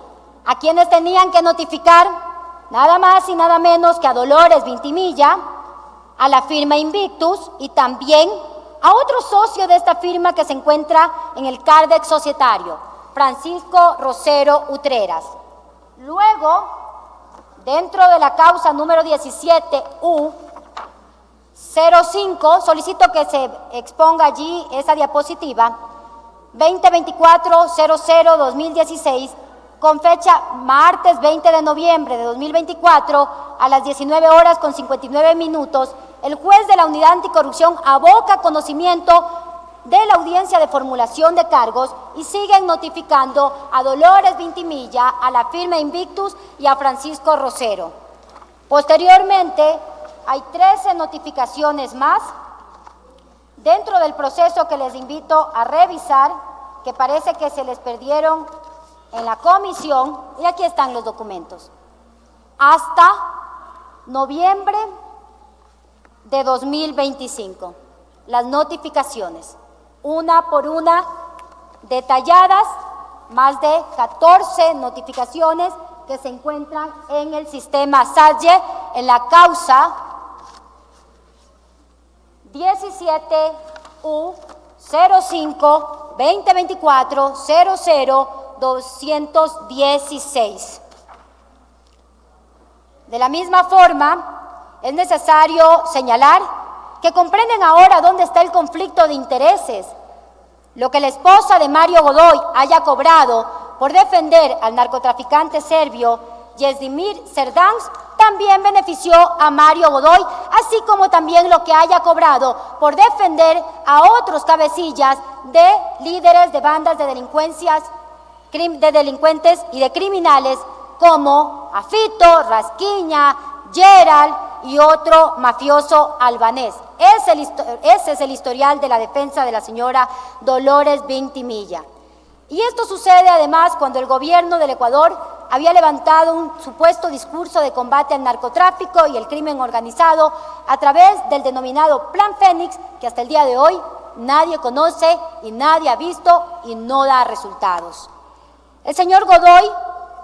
a quienes tenían que notificar nada más y nada menos que a Dolores Ventimilla, a la firma Invictus y también a otro socio de esta firma que se encuentra en el Cardex societario, Francisco Rosero Utreras. Luego, dentro de la causa número 17U05, solicito que se exponga allí esa diapositiva, 2024-00-2016, con fecha martes 20 de noviembre de 2024 a las 19 horas con 59 minutos, el juez de la Unidad Anticorrupción aboca conocimiento de la audiencia de formulación de cargos y siguen notificando a Dolores Ventimilla, a la firma Invictus y a Francisco Rosero. Posteriormente, hay 13 notificaciones más dentro del proceso que les invito a revisar, que parece que se les perdieron en la comisión, y aquí están los documentos. Hasta noviembre de 2025, las notificaciones, una por una, detalladas, más de 14 notificaciones que se encuentran en el sistema SACE en la causa 17U05-2024-00-216. De la misma forma, es necesario señalar que comprenden ahora dónde está el conflicto de intereses. Lo que la esposa de Mario Godoy haya cobrado por defender al narcotraficante serbio Yesdimir Cerdanz también benefició a Mario Godoy, así como también lo que haya cobrado por defender a otros cabecillas de líderes de bandas de delincuentes y de criminales como Afito, Rasquiña, Gerald y otro mafioso albanés. Ese es el historial de la defensa de la señora Dolores Ventimilla. Y esto sucede además cuando el gobierno del Ecuador había levantado un supuesto discurso de combate al narcotráfico y el crimen organizado a través del denominado Plan Fénix, que hasta el día de hoy nadie conoce y nadie ha visto y no da resultados. El señor Godoy,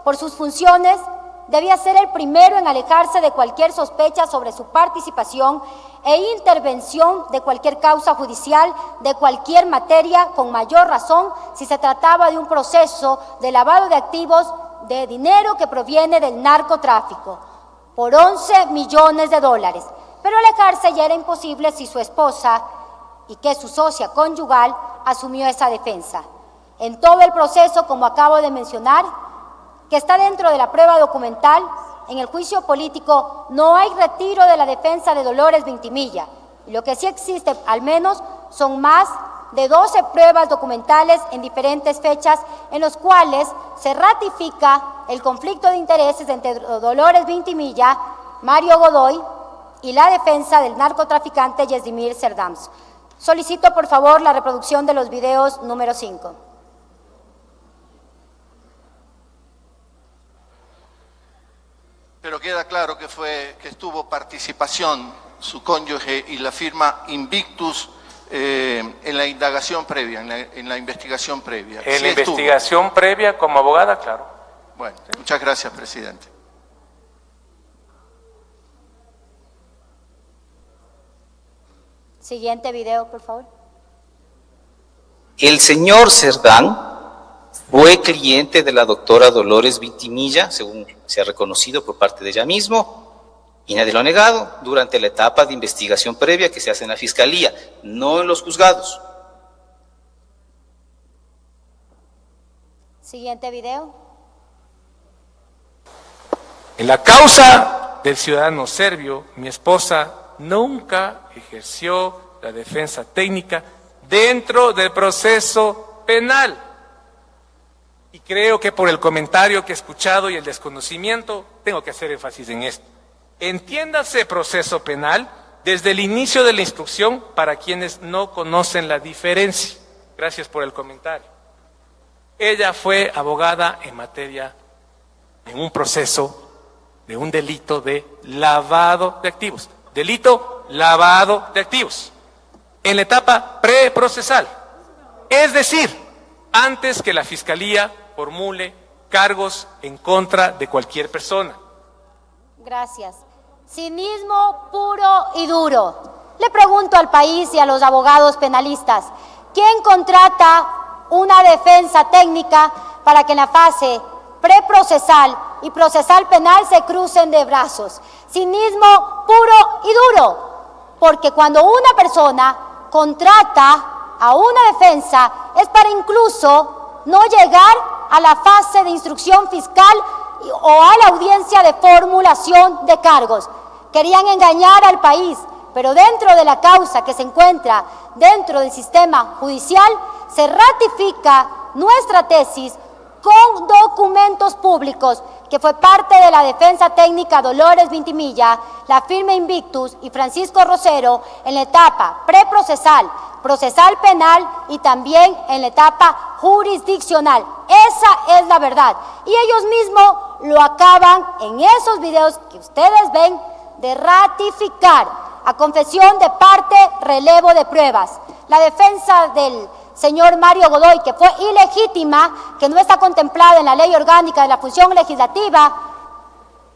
por sus funciones, debía ser el primero en alejarse de cualquier sospecha sobre su participación e intervención de cualquier causa judicial, de cualquier materia, con mayor razón si se trataba de un proceso de lavado de activos de dinero que proviene del narcotráfico, por 11 millones de dólares. Pero alejarse ya era imposible si su esposa, y que su socia conyugal, asumió esa defensa. En todo el proceso, como acabo de mencionar, que está dentro de la prueba documental, en el juicio político no hay retiro de la defensa de Dolores Ventimilla. Lo que sí existe, al menos, son más de 12 pruebas documentales en diferentes fechas en los cuales se ratifica el conflicto de intereses entre Dolores Ventimilla, Mario Godoy y la defensa del narcotraficante Yesdimir Cerdanz. Solicito, por favor, la reproducción de los videos número 5. que estuvo participación su cónyuge y la firma Invictus en la indagación previa, en la investigación previa. En la investigación previa como abogada, claro. Bueno, muchas gracias, presidente. Siguiente video, por favor. El señor Cerdán fue cliente de la doctora Dolores Vintimilla, según se ha reconocido por parte de ella mismo, y nadie lo ha negado, durante la etapa de investigación previa que se hace en la Fiscalía, no en los juzgados. Siguiente video. En la causa del ciudadano serbio, mi esposa nunca ejerció la defensa técnica dentro del proceso penal. Y creo que por el comentario que he escuchado y el desconocimiento, tengo que hacer énfasis en esto. Entiéndase proceso penal desde el inicio de la instrucción para quienes no conocen la diferencia. Gracias por el comentario. Ella fue abogada en un proceso de un delito de lavado de activos. Delito lavado de activos. En la etapa preprocesal. Es decir, antes que la Fiscalía formule cargos en contra de cualquier persona. Gracias. Cinismo puro y duro. Le pregunto al país y a los abogados penalistas, ¿quién contrata una defensa técnica para que en la fase preprocesal y procesal penal se crucen de brazos? Cinismo puro y duro. Porque cuando una persona contrata a una defensa es para incluso no llegar a la fase de instrucción fiscal o a la audiencia de formulación de cargos. Querían engañar al país, pero dentro de la causa que se encuentra dentro del sistema judicial se ratifica nuestra tesis con documentos públicos que fue parte de la defensa técnica Dolores Vintimilla, la firma Invictus y Francisco Rosero en la etapa preprocesal, procesal penal y también en la etapa jurisdiccional. Esa es la verdad. Y ellos mismos lo acaban en esos videos que ustedes ven de ratificar a confesión de parte, relevo de pruebas. La defensa del señor Mario Godoy, que fue ilegítima, que no está contemplada en la Ley Orgánica de la Función Legislativa,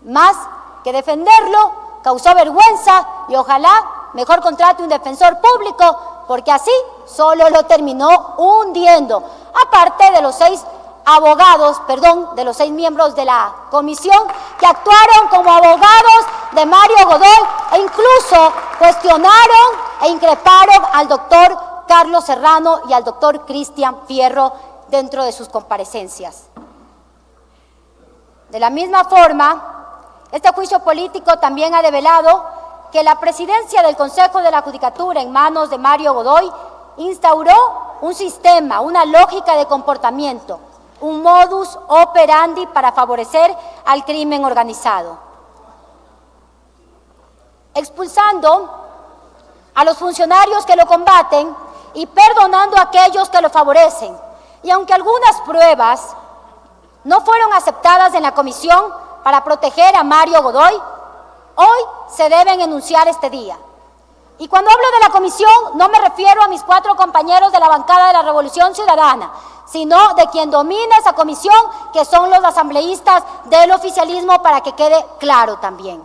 más que defenderlo, causó vergüenza y ojalá mejor contrate un defensor público, porque así solo lo terminó hundiendo. Aparte de los 6 miembros de la comisión que actuaron como abogados de Mario Godoy e incluso cuestionaron e increparon al doctor Carlos Serrano y al doctor Cristian Fierro dentro de sus comparecencias. De la misma forma, este juicio político también ha develado que la presidencia del Consejo de la Judicatura en manos de Mario Godoy instauró un sistema, una lógica de comportamiento, un modus operandi para favorecer al crimen organizado, expulsando a los funcionarios que lo combaten y perdonando a aquellos que lo favorecen. Y aunque algunas pruebas no fueron aceptadas en la comisión para proteger a Mario Godoy, hoy se deben enunciar este día. Y cuando hablo de la comisión, no me refiero a mis 4 compañeros de la bancada de la Revolución Ciudadana, sino de quien domina esa comisión, que son los asambleístas del oficialismo, para que quede claro también.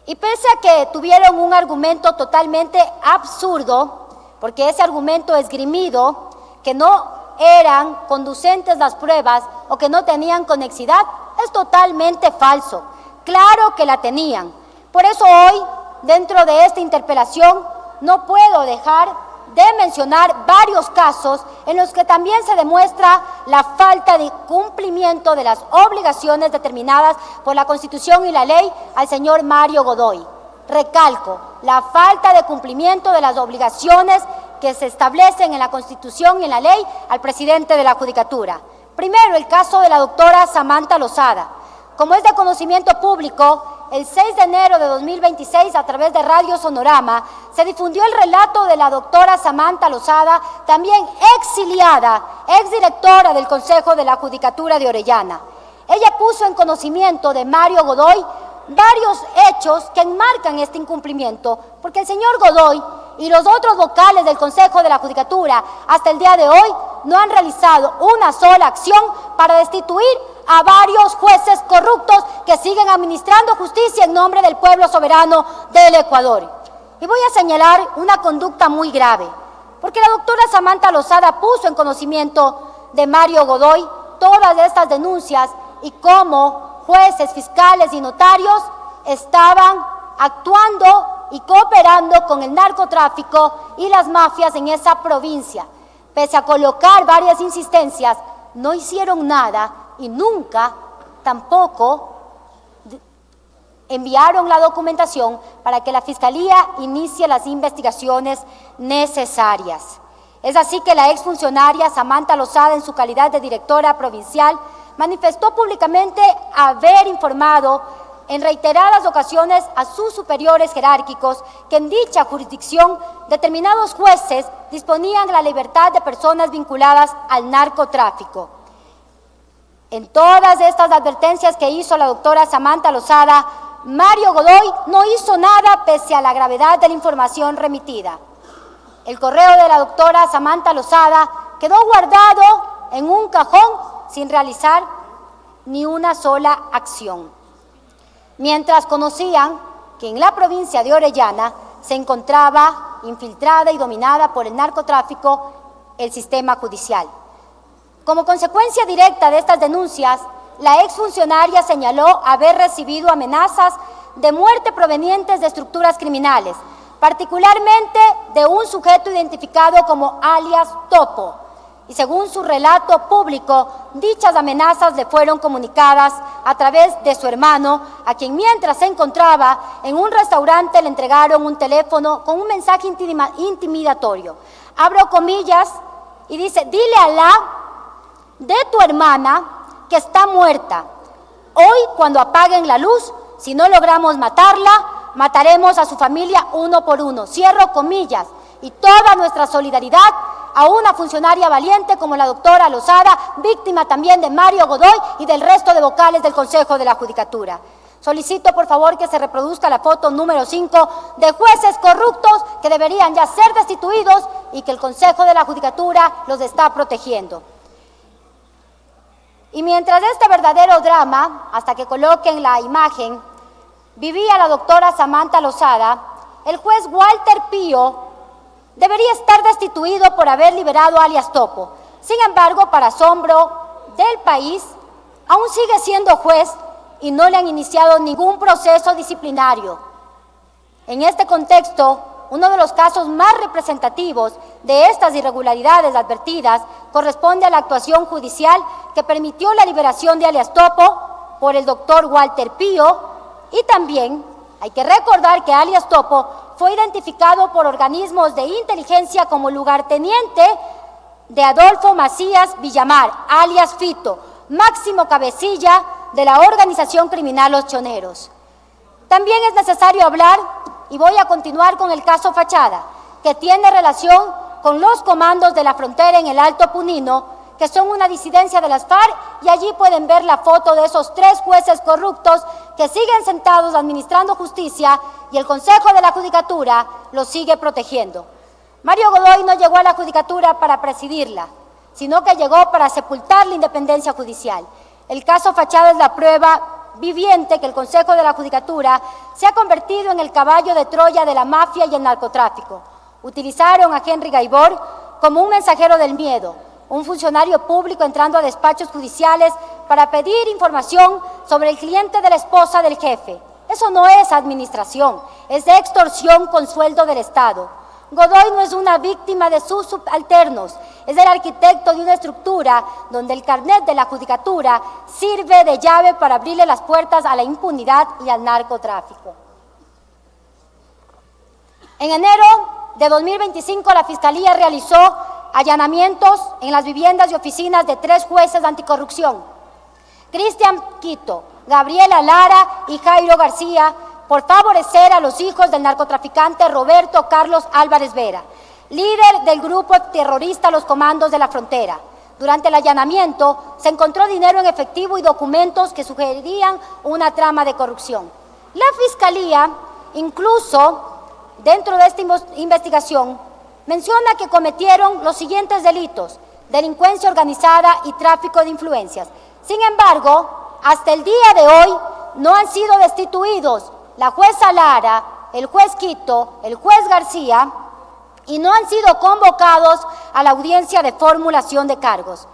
Y pese a que tuvieron un argumento totalmente absurdo, porque ese argumento esgrimido, que no eran conducentes las pruebas o que no tenían conexidad, es totalmente falso. Claro que la tenían. Por eso hoy, dentro de esta interpelación, no puedo dejar de mencionar varios casos en los que también se demuestra la falta de cumplimiento de las obligaciones determinadas por la Constitución y la ley al señor Mario Godoy. Recalco, la falta de cumplimiento de las obligaciones que se establecen en la Constitución y en la ley al presidente de la Judicatura. Primero, el caso de la doctora Samantha Lozada. Como es de conocimiento público, el 6 de enero de 2026, a través de Radio Sonorama, se difundió el relato de la doctora Samantha Lozada, también exiliada, exdirectora del Consejo de la Judicatura de Orellana. Ella puso en conocimiento de Mario Godoy varios hechos que enmarcan este incumplimiento, porque el señor Godoy y los otros vocales del Consejo de la Judicatura hasta el día de hoy no han realizado una sola acción para destituir a varios jueces corruptos que siguen administrando justicia en nombre del pueblo soberano del Ecuador. Y voy a señalar una conducta muy grave, porque la doctora Samantha Lozada puso en conocimiento de Mario Godoy todas estas denuncias y cómo jueces, fiscales y notarios estaban actuando y cooperando con el narcotráfico y las mafias en esa provincia. Pese a colocar varias insistencias, no hicieron nada y nunca tampoco enviaron la documentación para que la Fiscalía inicie las investigaciones necesarias. Es así que la exfuncionaria Samantha Lozada, en su calidad de directora provincial, manifestó públicamente haber informado en reiteradas ocasiones a sus superiores jerárquicos que en dicha jurisdicción determinados jueces disponían la libertad de personas vinculadas al narcotráfico. En todas estas advertencias que hizo la doctora Samantha Lozada, Mario Godoy no hizo nada pese a la gravedad de la información remitida. El correo de la doctora Samantha Lozada quedó guardado en un cajón sin realizar ni una sola acción. Mientras conocían que en la provincia de Orellana se encontraba infiltrada y dominada por el narcotráfico el sistema judicial. Como consecuencia directa de estas denuncias, la exfuncionaria señaló haber recibido amenazas de muerte provenientes de estructuras criminales, particularmente de un sujeto identificado como alias Topo. Y según su relato público, dichas amenazas le fueron comunicadas a través de su hermano, a quien mientras se encontraba en un restaurante le entregaron un teléfono con un mensaje intimidatorio. Abro comillas y dice: dile a Alá de tu hermana que está muerta. Hoy, cuando apaguen la luz, si no logramos matarla, mataremos a su familia uno por uno. Cierro comillas. Y toda nuestra solidaridad a una funcionaria valiente como la doctora Lozada, víctima también de Mario Godoy y del resto de vocales del Consejo de la Judicatura. Solicito por favor que se reproduzca la foto número 5 de jueces corruptos que deberían ya ser destituidos y que el Consejo de la Judicatura los está protegiendo. Y mientras este verdadero drama, hasta que coloquen la imagen, vivía la doctora Samantha Lozada, el juez Walter Pío debería estar destituido por haber liberado a alias Topo. Sin embargo, para asombro del país, aún sigue siendo juez y no le han iniciado ningún proceso disciplinario. En este contexto, uno de los casos más representativos de estas irregularidades advertidas corresponde a la actuación judicial que permitió la liberación de alias Topo por el doctor Walter Pío, y también hay que recordar que alias Topo fue identificado por organismos de inteligencia como lugarteniente de Adolfo Macías Villamar, alias Fito, máximo cabecilla de la organización criminal Los Choneros. También es necesario hablar, y voy a continuar con el caso Fachada, que tiene relación con los comandos de la frontera en el Alto Punino, que son una disidencia de las FARC, y allí pueden ver la foto de esos 3 jueces corruptos que siguen sentados administrando justicia y el Consejo de la Judicatura los sigue protegiendo. Mario Godoy no llegó a la Judicatura para presidirla, sino que llegó para sepultar la independencia judicial. El caso Fachada es la prueba viviente que el Consejo de la Judicatura se ha convertido en el caballo de Troya de la mafia y el narcotráfico. Utilizaron a Henry Gaibor como un mensajero del miedo, un funcionario público entrando a despachos judiciales para pedir información sobre el cliente de la esposa del jefe. Eso no es administración, es extorsión con sueldo del Estado. Godoy no es una víctima de sus subalternos, es el arquitecto de una estructura donde el carnet de la Judicatura sirve de llave para abrirle las puertas a la impunidad y al narcotráfico. En enero de 2025 la Fiscalía realizó allanamientos en las viviendas y oficinas de 3 jueces de anticorrupción: Cristian Quito, Gabriela Lara y Jairo García, por favorecer a los hijos del narcotraficante Roberto Carlos Álvarez Vera, líder del grupo terrorista Los Comandos de la Frontera. Durante el allanamiento se encontró dinero en efectivo y documentos que sugerían una trama de corrupción. La Fiscalía, incluso dentro de esta investigación, menciona que cometieron los siguientes delitos: delincuencia organizada y tráfico de influencias. Sin embargo, hasta el día de hoy no han sido destituidos la jueza Lara, el juez Quito, el juez García, y no han sido convocados a la audiencia de formulación de cargos.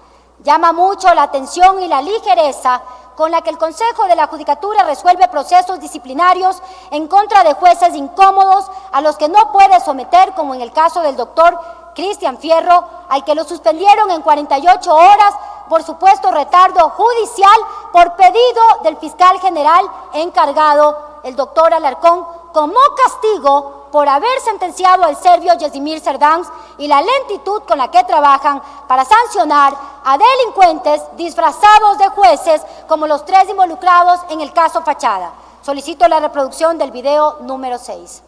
Llama mucho la atención y la ligereza con la que el Consejo de la Judicatura resuelve procesos disciplinarios en contra de jueces incómodos a los que no puede someter, como en el caso del doctor Cristian Fierro, al que lo suspendieron en 48 horas por supuesto retardo judicial por pedido del fiscal general encargado, el doctor Alarcón, como castigo por haber sentenciado al serbio Yezdimir Serdañ y la lentitud con la que trabajan para sancionar a delincuentes disfrazados de jueces como los 3 involucrados en el caso Fachada. Solicito la reproducción del video número 6.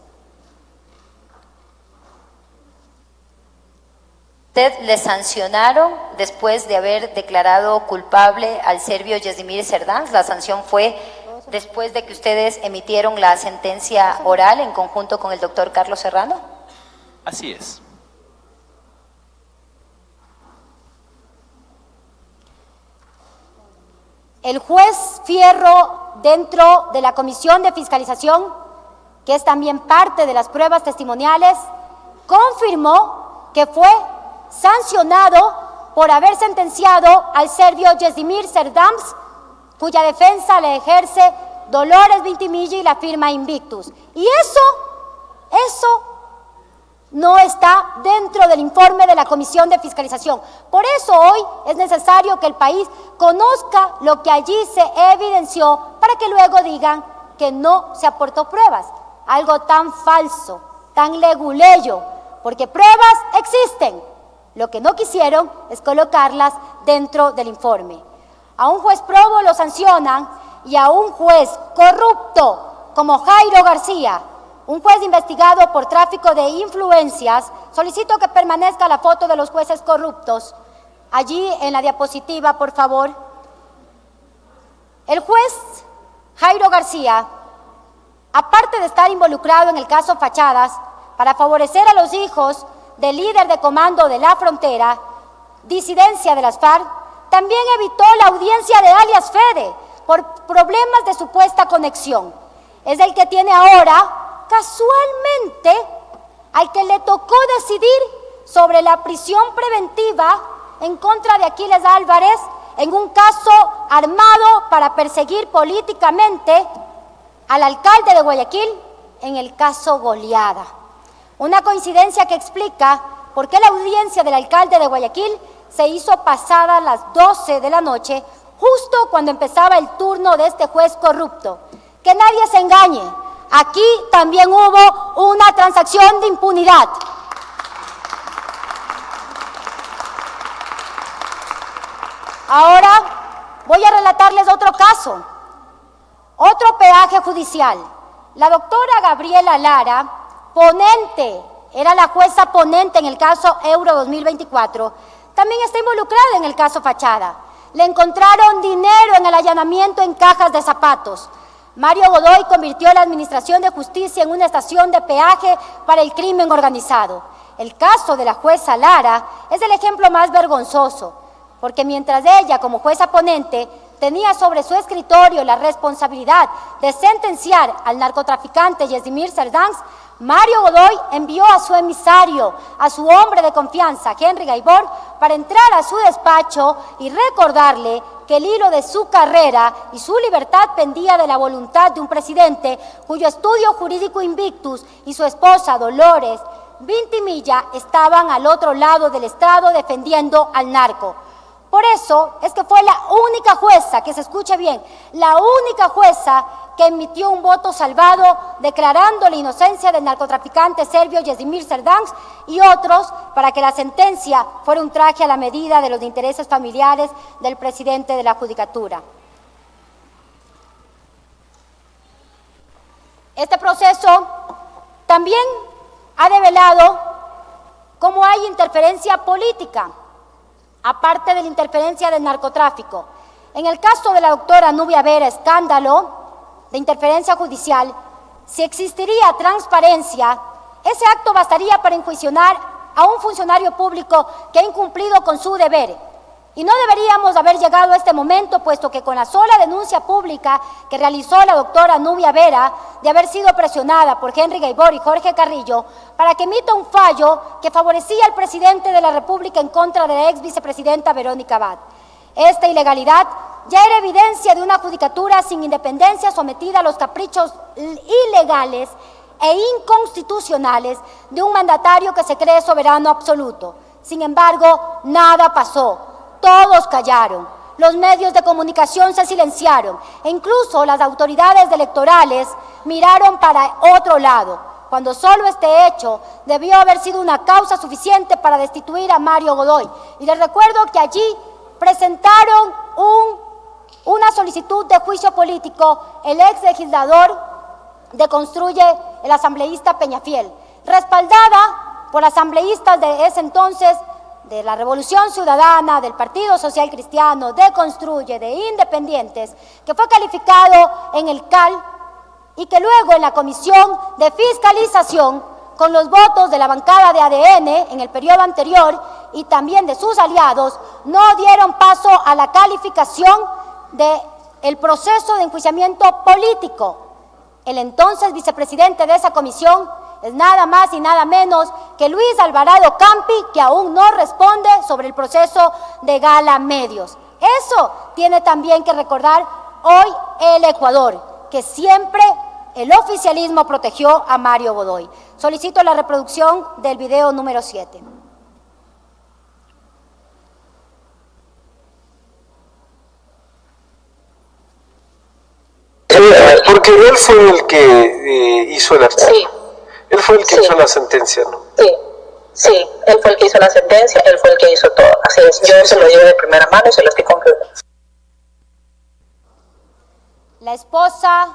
¿Usted le sancionaron después de haber declarado culpable al serbio Yezdimir Serdañ? La sanción fue después de que ustedes emitieron la sentencia oral en conjunto con el doctor Carlos Serrano. Así es. El juez Fierro, dentro de la comisión de fiscalización, que es también parte de las pruebas testimoniales, confirmó que fue sancionado por haber sentenciado al serbio Yezdimir Serdañ, cuya defensa le ejerce Dolores Vintimilla y la firma Invictus. Y eso no está dentro del informe de la Comisión de Fiscalización. Por eso hoy es necesario que el país conozca lo que allí se evidenció para que luego digan que no se aportó pruebas. Algo tan falso, tan leguleyo, porque pruebas existen. Lo que no quisieron es colocarlas dentro del informe. A un juez probo lo sancionan y a un juez corrupto como Jairo García, un juez investigado por tráfico de influencias. Solicito que permanezca la foto de los jueces corruptos. Allí en la diapositiva, por favor. El juez Jairo García, aparte de estar involucrado en el caso Fachadas, para favorecer a los hijos del líder de comando de la frontera, disidencia de las FARC, también evitó la audiencia de alias Fede por problemas de supuesta conexión. Es el que tiene ahora, casualmente, al que le tocó decidir sobre la prisión preventiva en contra de Aquiles Álvarez en un caso armado para perseguir políticamente al alcalde de Guayaquil en el caso Goleada. Una coincidencia que explica por qué la audiencia del alcalde de Guayaquil se hizo pasada a las 12 de la noche, justo cuando empezaba el turno de este juez corrupto. Que nadie se engañe, aquí también hubo una transacción de impunidad. Ahora voy a relatarles otro caso, otro peaje judicial. La doctora Gabriela Lara, ponente, era la jueza ponente en el caso Euro 2024, también está involucrada en el caso Fachada. Le encontraron dinero en el allanamiento en cajas de zapatos. Mario Godoy convirtió la Administración de Justicia en una estación de peaje para el crimen organizado. El caso de la jueza Lara es el ejemplo más vergonzoso, porque mientras ella, como jueza ponente, tenía sobre su escritorio la responsabilidad de sentenciar al narcotraficante Yezdimir Serdañ, Mario Godoy envió a su emisario, a su hombre de confianza, Henry Gaibor, para entrar a su despacho y recordarle que el hilo de su carrera y su libertad pendía de la voluntad de un presidente cuyo estudio jurídico Invictus y su esposa Dolores Vintimilla estaban al otro lado del estrado defendiendo al narco. Por eso es que fue la única jueza, que se escuche bien, la única jueza que emitió un voto salvado declarando la inocencia del narcotraficante serbio Yezdimir Serdañ y otros para que la sentencia fuera un traje a la medida de los intereses familiares del presidente de la Judicatura. Este proceso también ha develado cómo hay interferencia política, aparte de la interferencia del narcotráfico. En el caso de la doctora Nubia Vera Escándalo, de interferencia judicial, si existiría transparencia, ese acto bastaría para enjuiciar a un funcionario público que ha incumplido con su deber. Y no deberíamos haber llegado a este momento, puesto que con la sola denuncia pública que realizó la doctora Nubia Vera de haber sido presionada por Henry Gaibor y Jorge Carrillo para que emita un fallo que favorecía al presidente de la República en contra de la ex vicepresidenta Verónica Abad. Esta ilegalidad ya era evidencia de una judicatura sin independencia sometida a los caprichos ilegales e inconstitucionales de un mandatario que se cree soberano absoluto. Sin embargo, nada pasó. Todos callaron, los medios de comunicación se silenciaron e incluso las autoridades electorales miraron para otro lado, cuando solo este hecho debió haber sido una causa suficiente para destituir a Mario Godoy. Y les recuerdo que allí presentaron una solicitud de juicio político el ex legislador de Construye, el asambleísta Peñafiel, respaldada por asambleístas de ese entonces, de la Revolución Ciudadana, del Partido Social Cristiano, de Construye, de Independientes, que fue calificado en el CAL y que luego en la Comisión de Fiscalización, con los votos de la bancada de ADN en el periodo anterior y también de sus aliados, no dieron paso a la calificación del proceso de enjuiciamiento político. El entonces vicepresidente de esa comisión es nada más y nada menos que Luis Alvarado Campi, que aún no responde sobre el proceso de Gala Medios. Eso tiene también que recordar hoy el Ecuador, que siempre el oficialismo protegió a Mario Godoy. Solicito la reproducción del video número 7. Porque él fue el que hizo el artículo. Sí. Él fue el que hizo la sentencia, ¿no? Sí, él fue el que hizo la sentencia, él fue el que hizo todo. Así es, yo se lo digo de primera mano y se lo estoy concluyendo. La esposa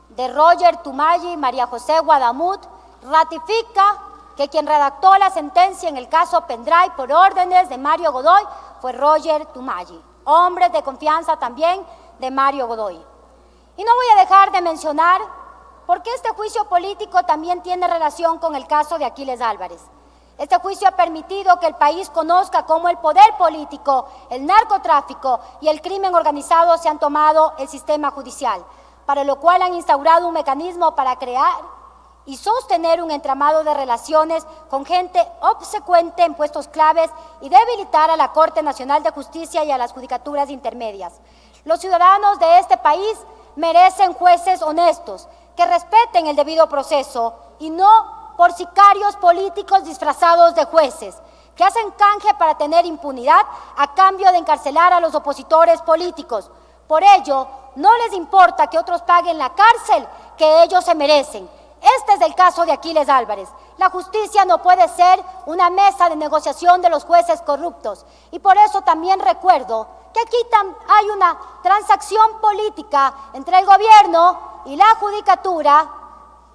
de Roger Tumayi, María José Guadamut, ratifica que quien redactó la sentencia en el caso Pendray por órdenes de Mario Godoy fue Roger Tumayi, hombre de confianza también de Mario Godoy. Y no voy a dejar de mencionar porque este juicio político también tiene relación con el caso de Aquiles Álvarez. Este juicio ha permitido que el país conozca cómo el poder político, el narcotráfico y el crimen organizado se han tomado el sistema judicial, para lo cual han instaurado un mecanismo para crear y sostener un entramado de relaciones con gente obsecuente en puestos claves y debilitar a la Corte Nacional de Justicia y a las judicaturas intermedias. Los ciudadanos de este país merecen jueces honestos, que respeten el debido proceso y no por sicarios políticos disfrazados de jueces, que hacen canje para tener impunidad a cambio de encarcelar a los opositores políticos. Por ello, no les importa que otros paguen la cárcel que ellos se merecen. Este es el caso de Aquiles Álvarez. La justicia no puede ser una mesa de negociación de los jueces corruptos. Y por eso también recuerdo que aquí hay una transacción política entre el gobierno y la judicatura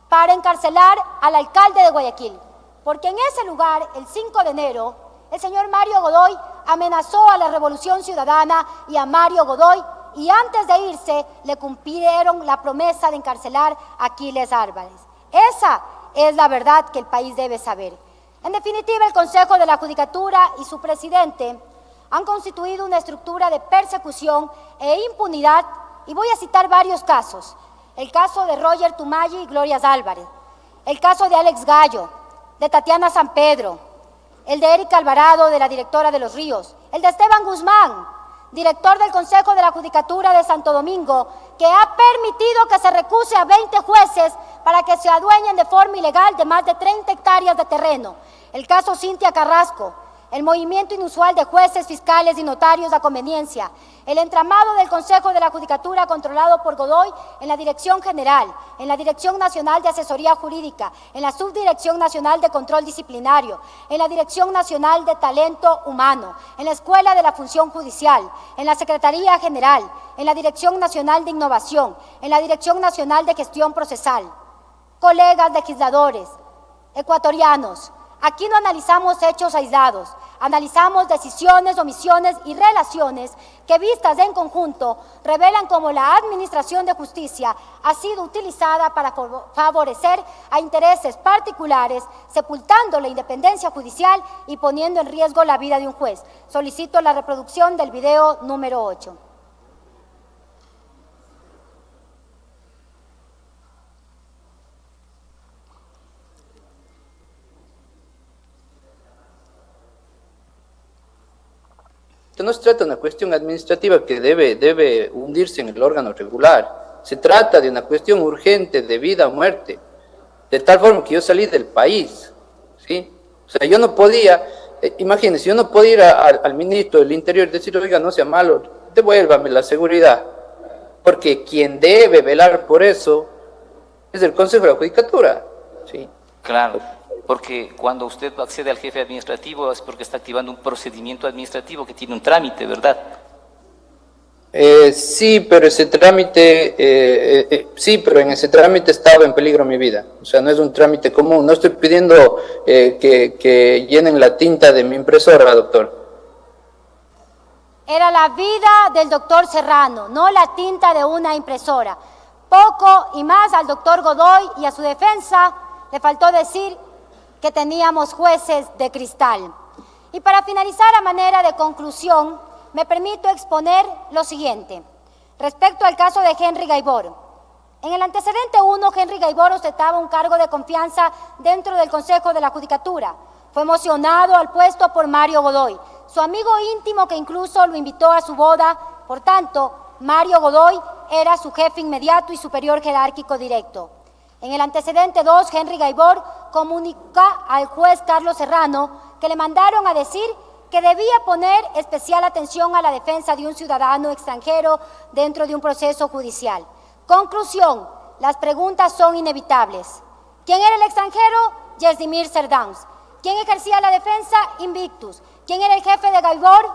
para encarcelar al alcalde de Guayaquil. Porque en ese lugar, el 5 de enero, el señor Mario Godoy amenazó a la Revolución Ciudadana y a Mario Godoy, y antes de irse le cumplieron la promesa de encarcelar a Aquiles Álvarez. Esa es la verdad que el país debe saber. En definitiva, el Consejo de la Judicatura y su presidente han constituido una estructura de persecución e impunidad, y voy a citar varios casos. El caso de Roger Tumayi y Gloria Álvarez, el caso de Alex Gallo, de Tatiana San Pedro, el de Erika Alvarado, de la directora de Los Ríos, el de Esteban Guzmán, director del Consejo de la Judicatura de Santo Domingo, que ha permitido que se recuse a 20 jueces para que se adueñen de forma ilegal de más de 30 hectáreas de terreno. El caso Cintia Carrasco, el movimiento inusual de jueces, fiscales y notarios a conveniencia, el entramado del Consejo de la Judicatura controlado por Godoy en la Dirección General, en la Dirección Nacional de Asesoría Jurídica, en la Subdirección Nacional de Control Disciplinario, en la Dirección Nacional de Talento Humano, en la Escuela de la Función Judicial, en la Secretaría General, en la Dirección Nacional de Innovación, en la Dirección Nacional de Gestión Procesal. Colegas legisladores, ecuatorianos, aquí no analizamos hechos aislados, Analizamos decisiones, omisiones y relaciones que, vistas en conjunto, revelan cómo la Administración de Justicia ha sido utilizada para favorecer a intereses particulares, sepultando la independencia judicial y poniendo en riesgo la vida de un juez. Solicito la reproducción del video número 8. No se trata de una cuestión administrativa que debe hundirse en el órgano regular. Se trata de una cuestión urgente de vida o muerte. De tal forma que yo salí del país, ¿sí? O sea, yo no podía, imagínense, yo no podía ir al ministro del Interior y decirle, oiga, no sea malo, devuélvame la seguridad. Porque quien debe velar por eso es el Consejo de la Judicatura, ¿sí? Claro. Porque cuando usted accede al jefe administrativo es porque está activando un procedimiento administrativo que tiene un trámite, ¿verdad? Sí, pero ese trámite, sí, pero en ese trámite estaba en peligro mi vida. O sea, no es un trámite común. No estoy pidiendo que llenen la tinta de mi impresora, doctor. Era la vida del doctor Serrano, no la tinta de una impresora. Poco y más al doctor Godoy y a su defensa le faltó decir que teníamos jueces de cristal. Y para finalizar, a manera de conclusión, me permito exponer lo siguiente. Respecto al caso de Henry Gaibor. En el antecedente 1, Henry Gaibor ostentaba un cargo de confianza dentro del Consejo de la Judicatura. Fue mocionado al puesto por Mario Godoy, su amigo íntimo que incluso lo invitó a su boda. Por tanto, Mario Godoy era su jefe inmediato y superior jerárquico directo. En el antecedente 2, Henry Gaibor comunica al juez Carlos Serrano que le mandaron a decir que debía poner especial atención a la defensa de un ciudadano extranjero dentro de un proceso judicial. Conclusión, las preguntas son inevitables. ¿Quién era el extranjero? Yezdimir Serdans. ¿Quién ejercía la defensa? Invictus. ¿Quién era el jefe de Gaibor?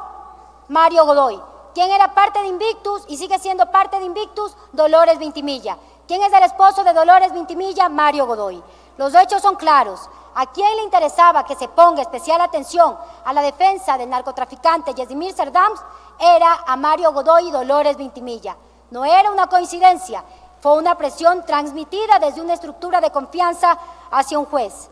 Mario Godoy. ¿Quién era parte de Invictus y sigue siendo parte de Invictus? Dolores Vintimilla. ¿Quién es el esposo de Dolores Vintimilla? Mario Godoy. Los hechos son claros. ¿A quién le interesaba que se ponga especial atención a la defensa del narcotraficante Yezdimir Serdans? Era a Mario Godoy y Dolores Vintimilla. No era una coincidencia, fue una presión transmitida desde una estructura de confianza hacia un juez.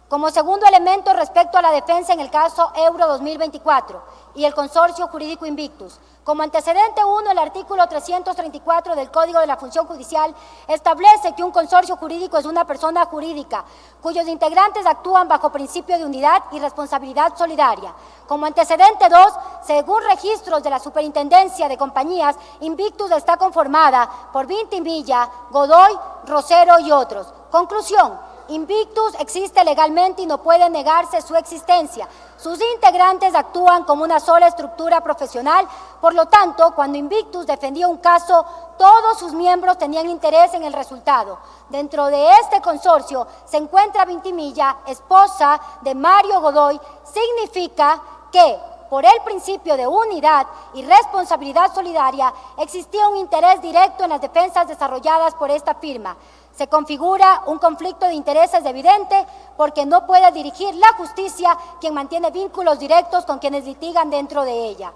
Como segundo elemento respecto a la defensa en el caso Euro 2024 y el consorcio jurídico Invictus, como antecedente 1, el artículo 334 del Código de la Función Judicial establece que un consorcio jurídico es una persona jurídica cuyos integrantes actúan bajo principio de unidad y responsabilidad solidaria. Como antecedente 2, según registros de la Superintendencia de Compañías, Invictus está conformada por Vintimilla, Godoy, Rosero y otros. Conclusión. Invictus existe legalmente y no puede negarse su existencia. Sus integrantes actúan como una sola estructura profesional, por lo tanto, cuando Invictus defendía un caso, todos sus miembros tenían interés en el resultado. Dentro de este consorcio se encuentra Vintimilla, esposa de Mario Godoy. Significa que, por el principio de unidad y responsabilidad solidaria, existía un interés directo en las defensas desarrolladas por esta firma. Se configura un conflicto de intereses evidente porque no puede dirigir la justicia quien mantiene vínculos directos con quienes litigan dentro de ella.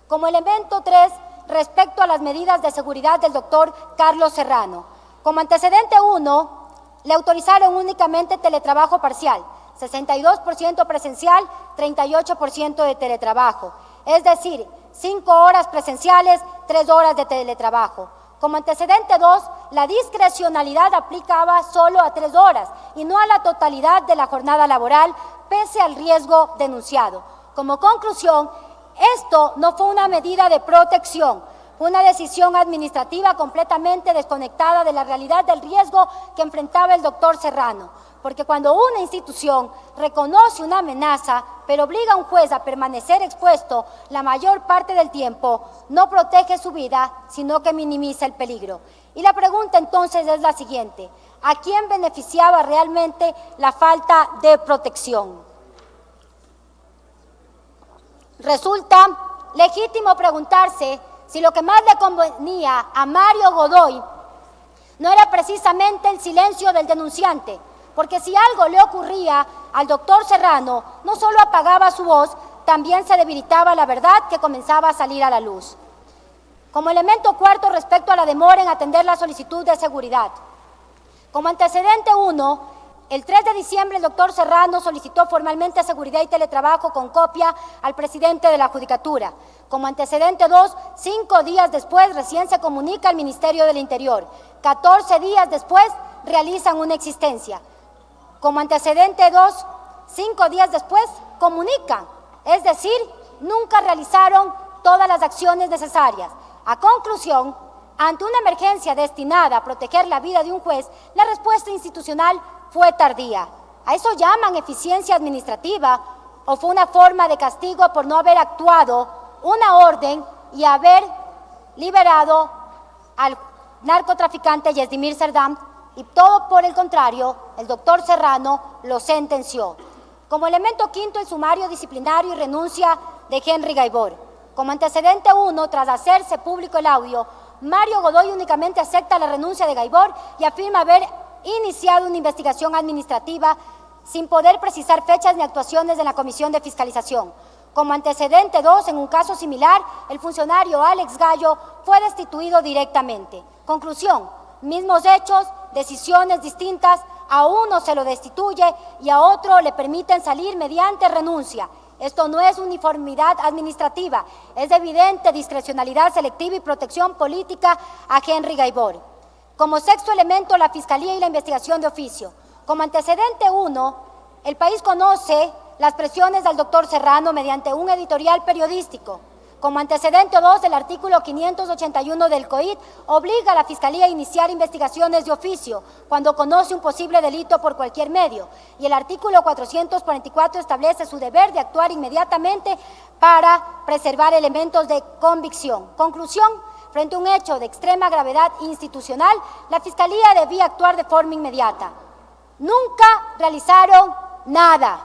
Como elemento 3, respecto a las medidas de seguridad del doctor Carlos Serrano. Como antecedente 1, le autorizaron únicamente teletrabajo parcial, 62% presencial, 38% de teletrabajo. Es decir, 5 horas presenciales, 3 horas de teletrabajo. Como antecedente 2, la discrecionalidad aplicaba solo a 3 horas y no a la totalidad de la jornada laboral, pese al riesgo denunciado. Como conclusión, esto no fue una medida de protección, fue una decisión administrativa completamente desconectada de la realidad del riesgo que enfrentaba el doctor Serrano. Porque cuando una institución reconoce una amenaza, pero obliga a un juez a permanecer expuesto la mayor parte del tiempo, no protege su vida, sino que minimiza el peligro. Y la pregunta entonces es la siguiente: ¿a quién beneficiaba realmente la falta de protección? Resulta legítimo preguntarse si lo que más le convenía a Mario Godoy no era precisamente el silencio del denunciante, porque si algo le ocurría al doctor Serrano, no solo apagaba su voz, también se debilitaba la verdad que comenzaba a salir a la luz. Como elemento cuarto, respecto a la demora en atender la solicitud de seguridad. Como antecedente 1, el 3 de diciembre el doctor Serrano solicitó formalmente seguridad y teletrabajo con copia al presidente de la Judicatura. Como antecedente 2, 5 días después recién se comunica al Ministerio del Interior. 14 días después realizan una existencia. Como antecedente 2, 5 días después comunican, es decir, nunca realizaron todas las acciones necesarias. A conclusión, ante una emergencia destinada a proteger la vida de un juez, la respuesta institucional fue tardía. ¿A eso llaman eficiencia administrativa o fue una forma de castigo por no haber actuado una orden y haber liberado al narcotraficante Yezdimir Serdán? Y todo por el contrario, el doctor Serrano lo sentenció. Como elemento quinto, el sumario disciplinario y renuncia de Henry Gaibor. Como antecedente 1, tras hacerse público el audio, Mario Godoy únicamente acepta la renuncia de Gaibor y afirma haber iniciado una investigación administrativa sin poder precisar fechas ni actuaciones de la Comisión de Fiscalización. Como antecedente 2, en un caso similar, el funcionario Alex Gallo fue destituido directamente. Conclusión, mismos hechos, decisiones distintas, a uno se lo destituye y a otro le permiten salir mediante renuncia. Esto no es uniformidad administrativa, es evidente discrecionalidad selectiva y protección política a Henry Gaibor. Como sexto elemento, la Fiscalía y la investigación de oficio. Como antecedente 1, el país conoce las presiones del doctor Serrano mediante un editorial periodístico. Como antecedente 2, el artículo 581 del COID obliga a la Fiscalía a iniciar investigaciones de oficio cuando conoce un posible delito por cualquier medio. Y el artículo 444 establece su deber de actuar inmediatamente para preservar elementos de convicción. Conclusión, frente a un hecho de extrema gravedad institucional, la Fiscalía debía actuar de forma inmediata. Nunca realizaron nada,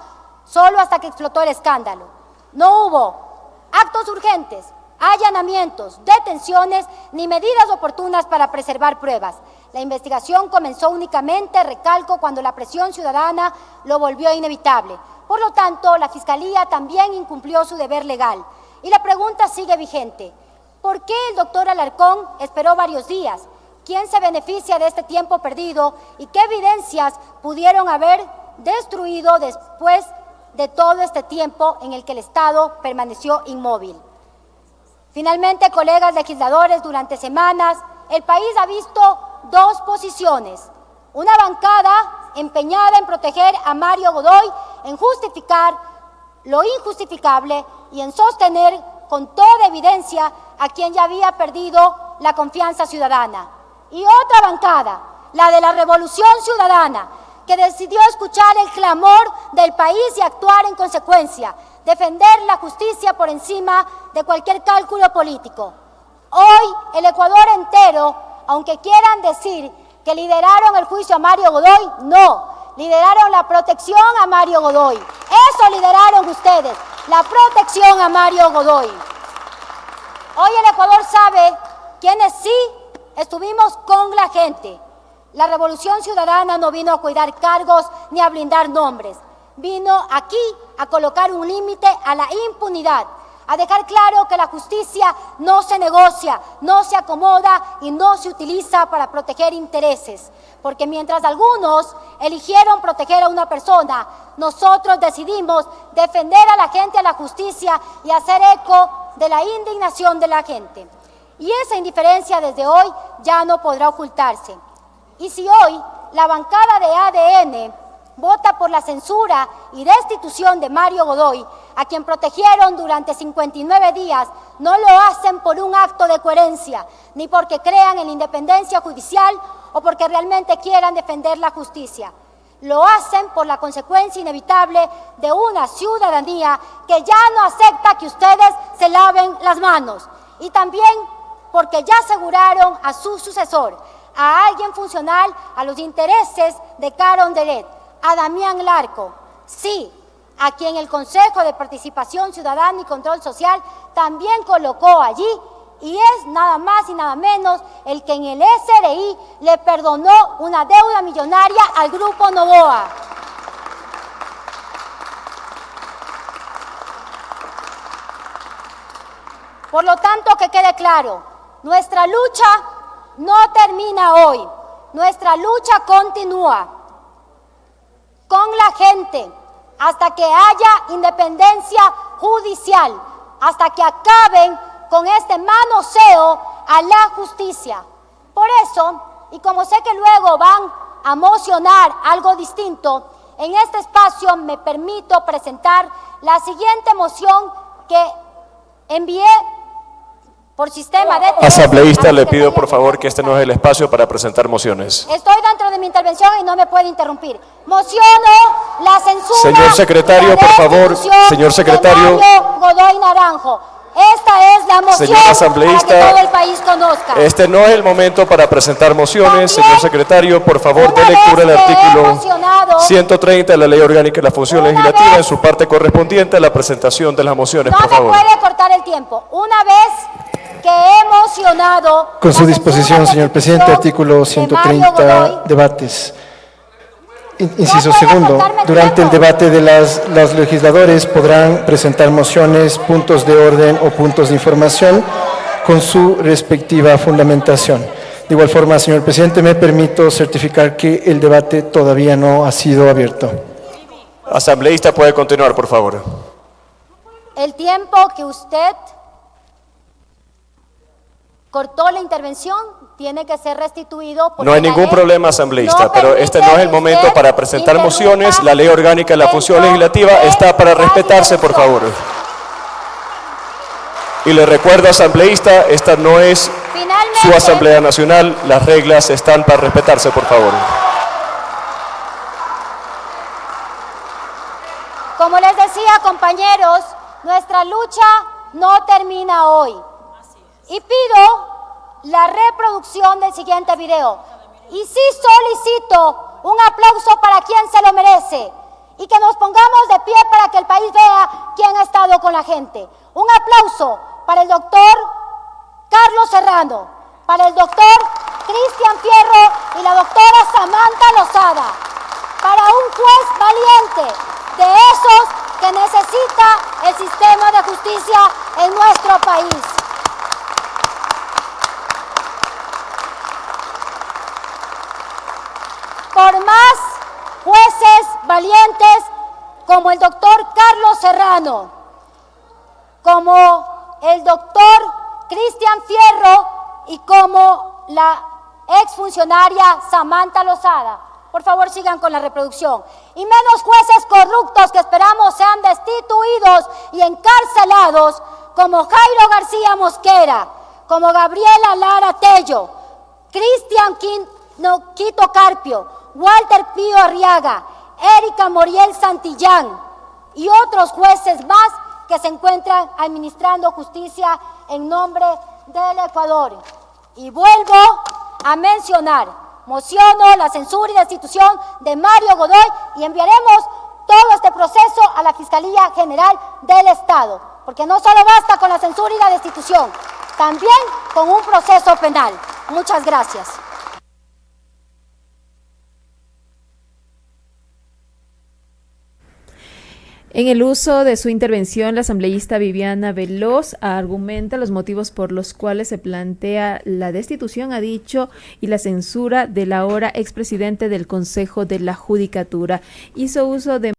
solo hasta que explotó el escándalo. No hubo actos urgentes, allanamientos, detenciones, ni medidas oportunas para preservar pruebas. La investigación comenzó únicamente, recalco, cuando la presión ciudadana lo volvió inevitable. Por lo tanto, la Fiscalía también incumplió su deber legal. Y la pregunta sigue vigente. ¿Por qué el doctor Alarcón esperó varios días? ¿Quién se beneficia de este tiempo perdido? ¿Y qué evidencias pudieron haber destruido después de todo este tiempo en el que el Estado permaneció inmóvil? Finalmente, colegas legisladores, durante semanas el país ha visto dos posiciones. Una bancada empeñada en proteger a Mario Godoy, en justificar lo injustificable y en sostener con toda evidencia a quien ya había perdido la confianza ciudadana. Y otra bancada, la de la Revolución Ciudadana, que decidió escuchar el clamor del país y actuar en consecuencia, defender la justicia por encima de cualquier cálculo político. Hoy el Ecuador entero, aunque quieran decir que lideraron el juicio a Mario Godoy, no, lideraron la protección a Mario Godoy. Eso lideraron ustedes, la protección a Mario Godoy. Hoy el Ecuador sabe quiénes sí estuvimos con la gente. La Revolución Ciudadana no vino a cuidar cargos ni a blindar nombres. Vino aquí a colocar un límite a la impunidad, a dejar claro que la justicia no se negocia, no se acomoda y no se utiliza para proteger intereses. Porque mientras algunos eligieron proteger a una persona, nosotros decidimos defender a la gente, a la justicia y hacer eco de la indignación de la gente. Y esa indiferencia desde hoy ya no podrá ocultarse. Y si hoy la bancada de ADN vota por la censura y destitución de Mario Godoy, a quien protegieron durante 59 días, no lo hacen por un acto de coherencia, ni porque crean en la independencia judicial o porque realmente quieran defender la justicia. Lo hacen por la consecuencia inevitable de una ciudadanía que ya no acepta que ustedes se laven las manos. Y también porque ya aseguraron a su sucesor, a alguien funcional a los intereses de Carondelet, a Damián Larco, sí, a quien el Consejo de Participación Ciudadana y Control Social también colocó allí, y es nada más y nada menos el que en el SRI le perdonó una deuda millonaria al Grupo Novoa. Por lo tanto, que quede claro, nuestra lucha no termina hoy, nuestra lucha continúa con la gente hasta que haya independencia judicial, hasta que acaben con este manoseo a la justicia. Por eso, y como sé que luego van a mocionar algo distinto, en este espacio me permito presentar la siguiente moción que envié por sistema de... Asambleísta, le pido por favor que este no es el espacio para presentar mociones. Estoy dentro de mi intervención y no me puede interrumpir. Mociono la censura... Señor secretario, por favor, señor secretario. Godoy Naranjo. Esta es la moción Señor asambleísta, para que todo el país conozca. Este no es el momento para presentar mociones. También, señor secretario, por favor, dé lectura al artículo 130 de la Ley Orgánica de la Función Legislativa en su parte correspondiente a la presentación de las mociones, por favor. No me puede cortar el tiempo. Una vez que he mocionado... Con su disposición, señor presidente, artículo 130, debates. Inciso segundo, durante el debate de los legisladores podrán presentar mociones, puntos de orden o puntos de información con su respectiva fundamentación. De igual forma, señor presidente, me permito certificar que el debate todavía no ha sido abierto. Asambleísta, puede continuar, por favor. El tiempo que usted cortó la intervención tiene que ser restituido. No hay ningún problema, asambleísta, pero este no es el momento para presentar mociones. La Ley Orgánica de la Función Legislativa está para respetarse, por favor. Y le recuerdo, asambleísta, esta no es su Asamblea Nacional. Las reglas están para respetarse, por favor. Como les decía, compañeros, nuestra lucha no termina hoy. Y pido la reproducción del siguiente video. Y sí solicito un aplauso para quien se lo merece y que nos pongamos de pie para que el país vea quién ha estado con la gente. Un aplauso para el doctor Carlos Serrano, para el doctor Cristian Fierro y la doctora Samantha Lozada, para un juez valiente de esos que necesita el sistema de justicia en nuestro país. Por más jueces valientes como el doctor Carlos Serrano, como el doctor Cristian Fierro y como la exfuncionaria Samantha Lozada. Por favor, sigan con la reproducción. Y menos jueces corruptos que esperamos sean destituidos y encarcelados como Jairo García Mosquera, como Gabriela Lara Tello, Cristian Quito Carpio, Walter Pío Arriaga, Erika Moriel Santillán y otros jueces más que se encuentran administrando justicia en nombre del Ecuador. Y vuelvo a mencionar, mociono la censura y destitución de Mario Godoy y enviaremos todo este proceso a la Fiscalía General del Estado, porque no solo basta con la censura y la destitución, también con un proceso penal. Muchas gracias. En el uso de su intervención, la asambleísta Viviana Veloz argumenta los motivos por los cuales se plantea la destitución, ha dicho, y la censura del ahora expresidente del Consejo de la Judicatura. Hizo uso de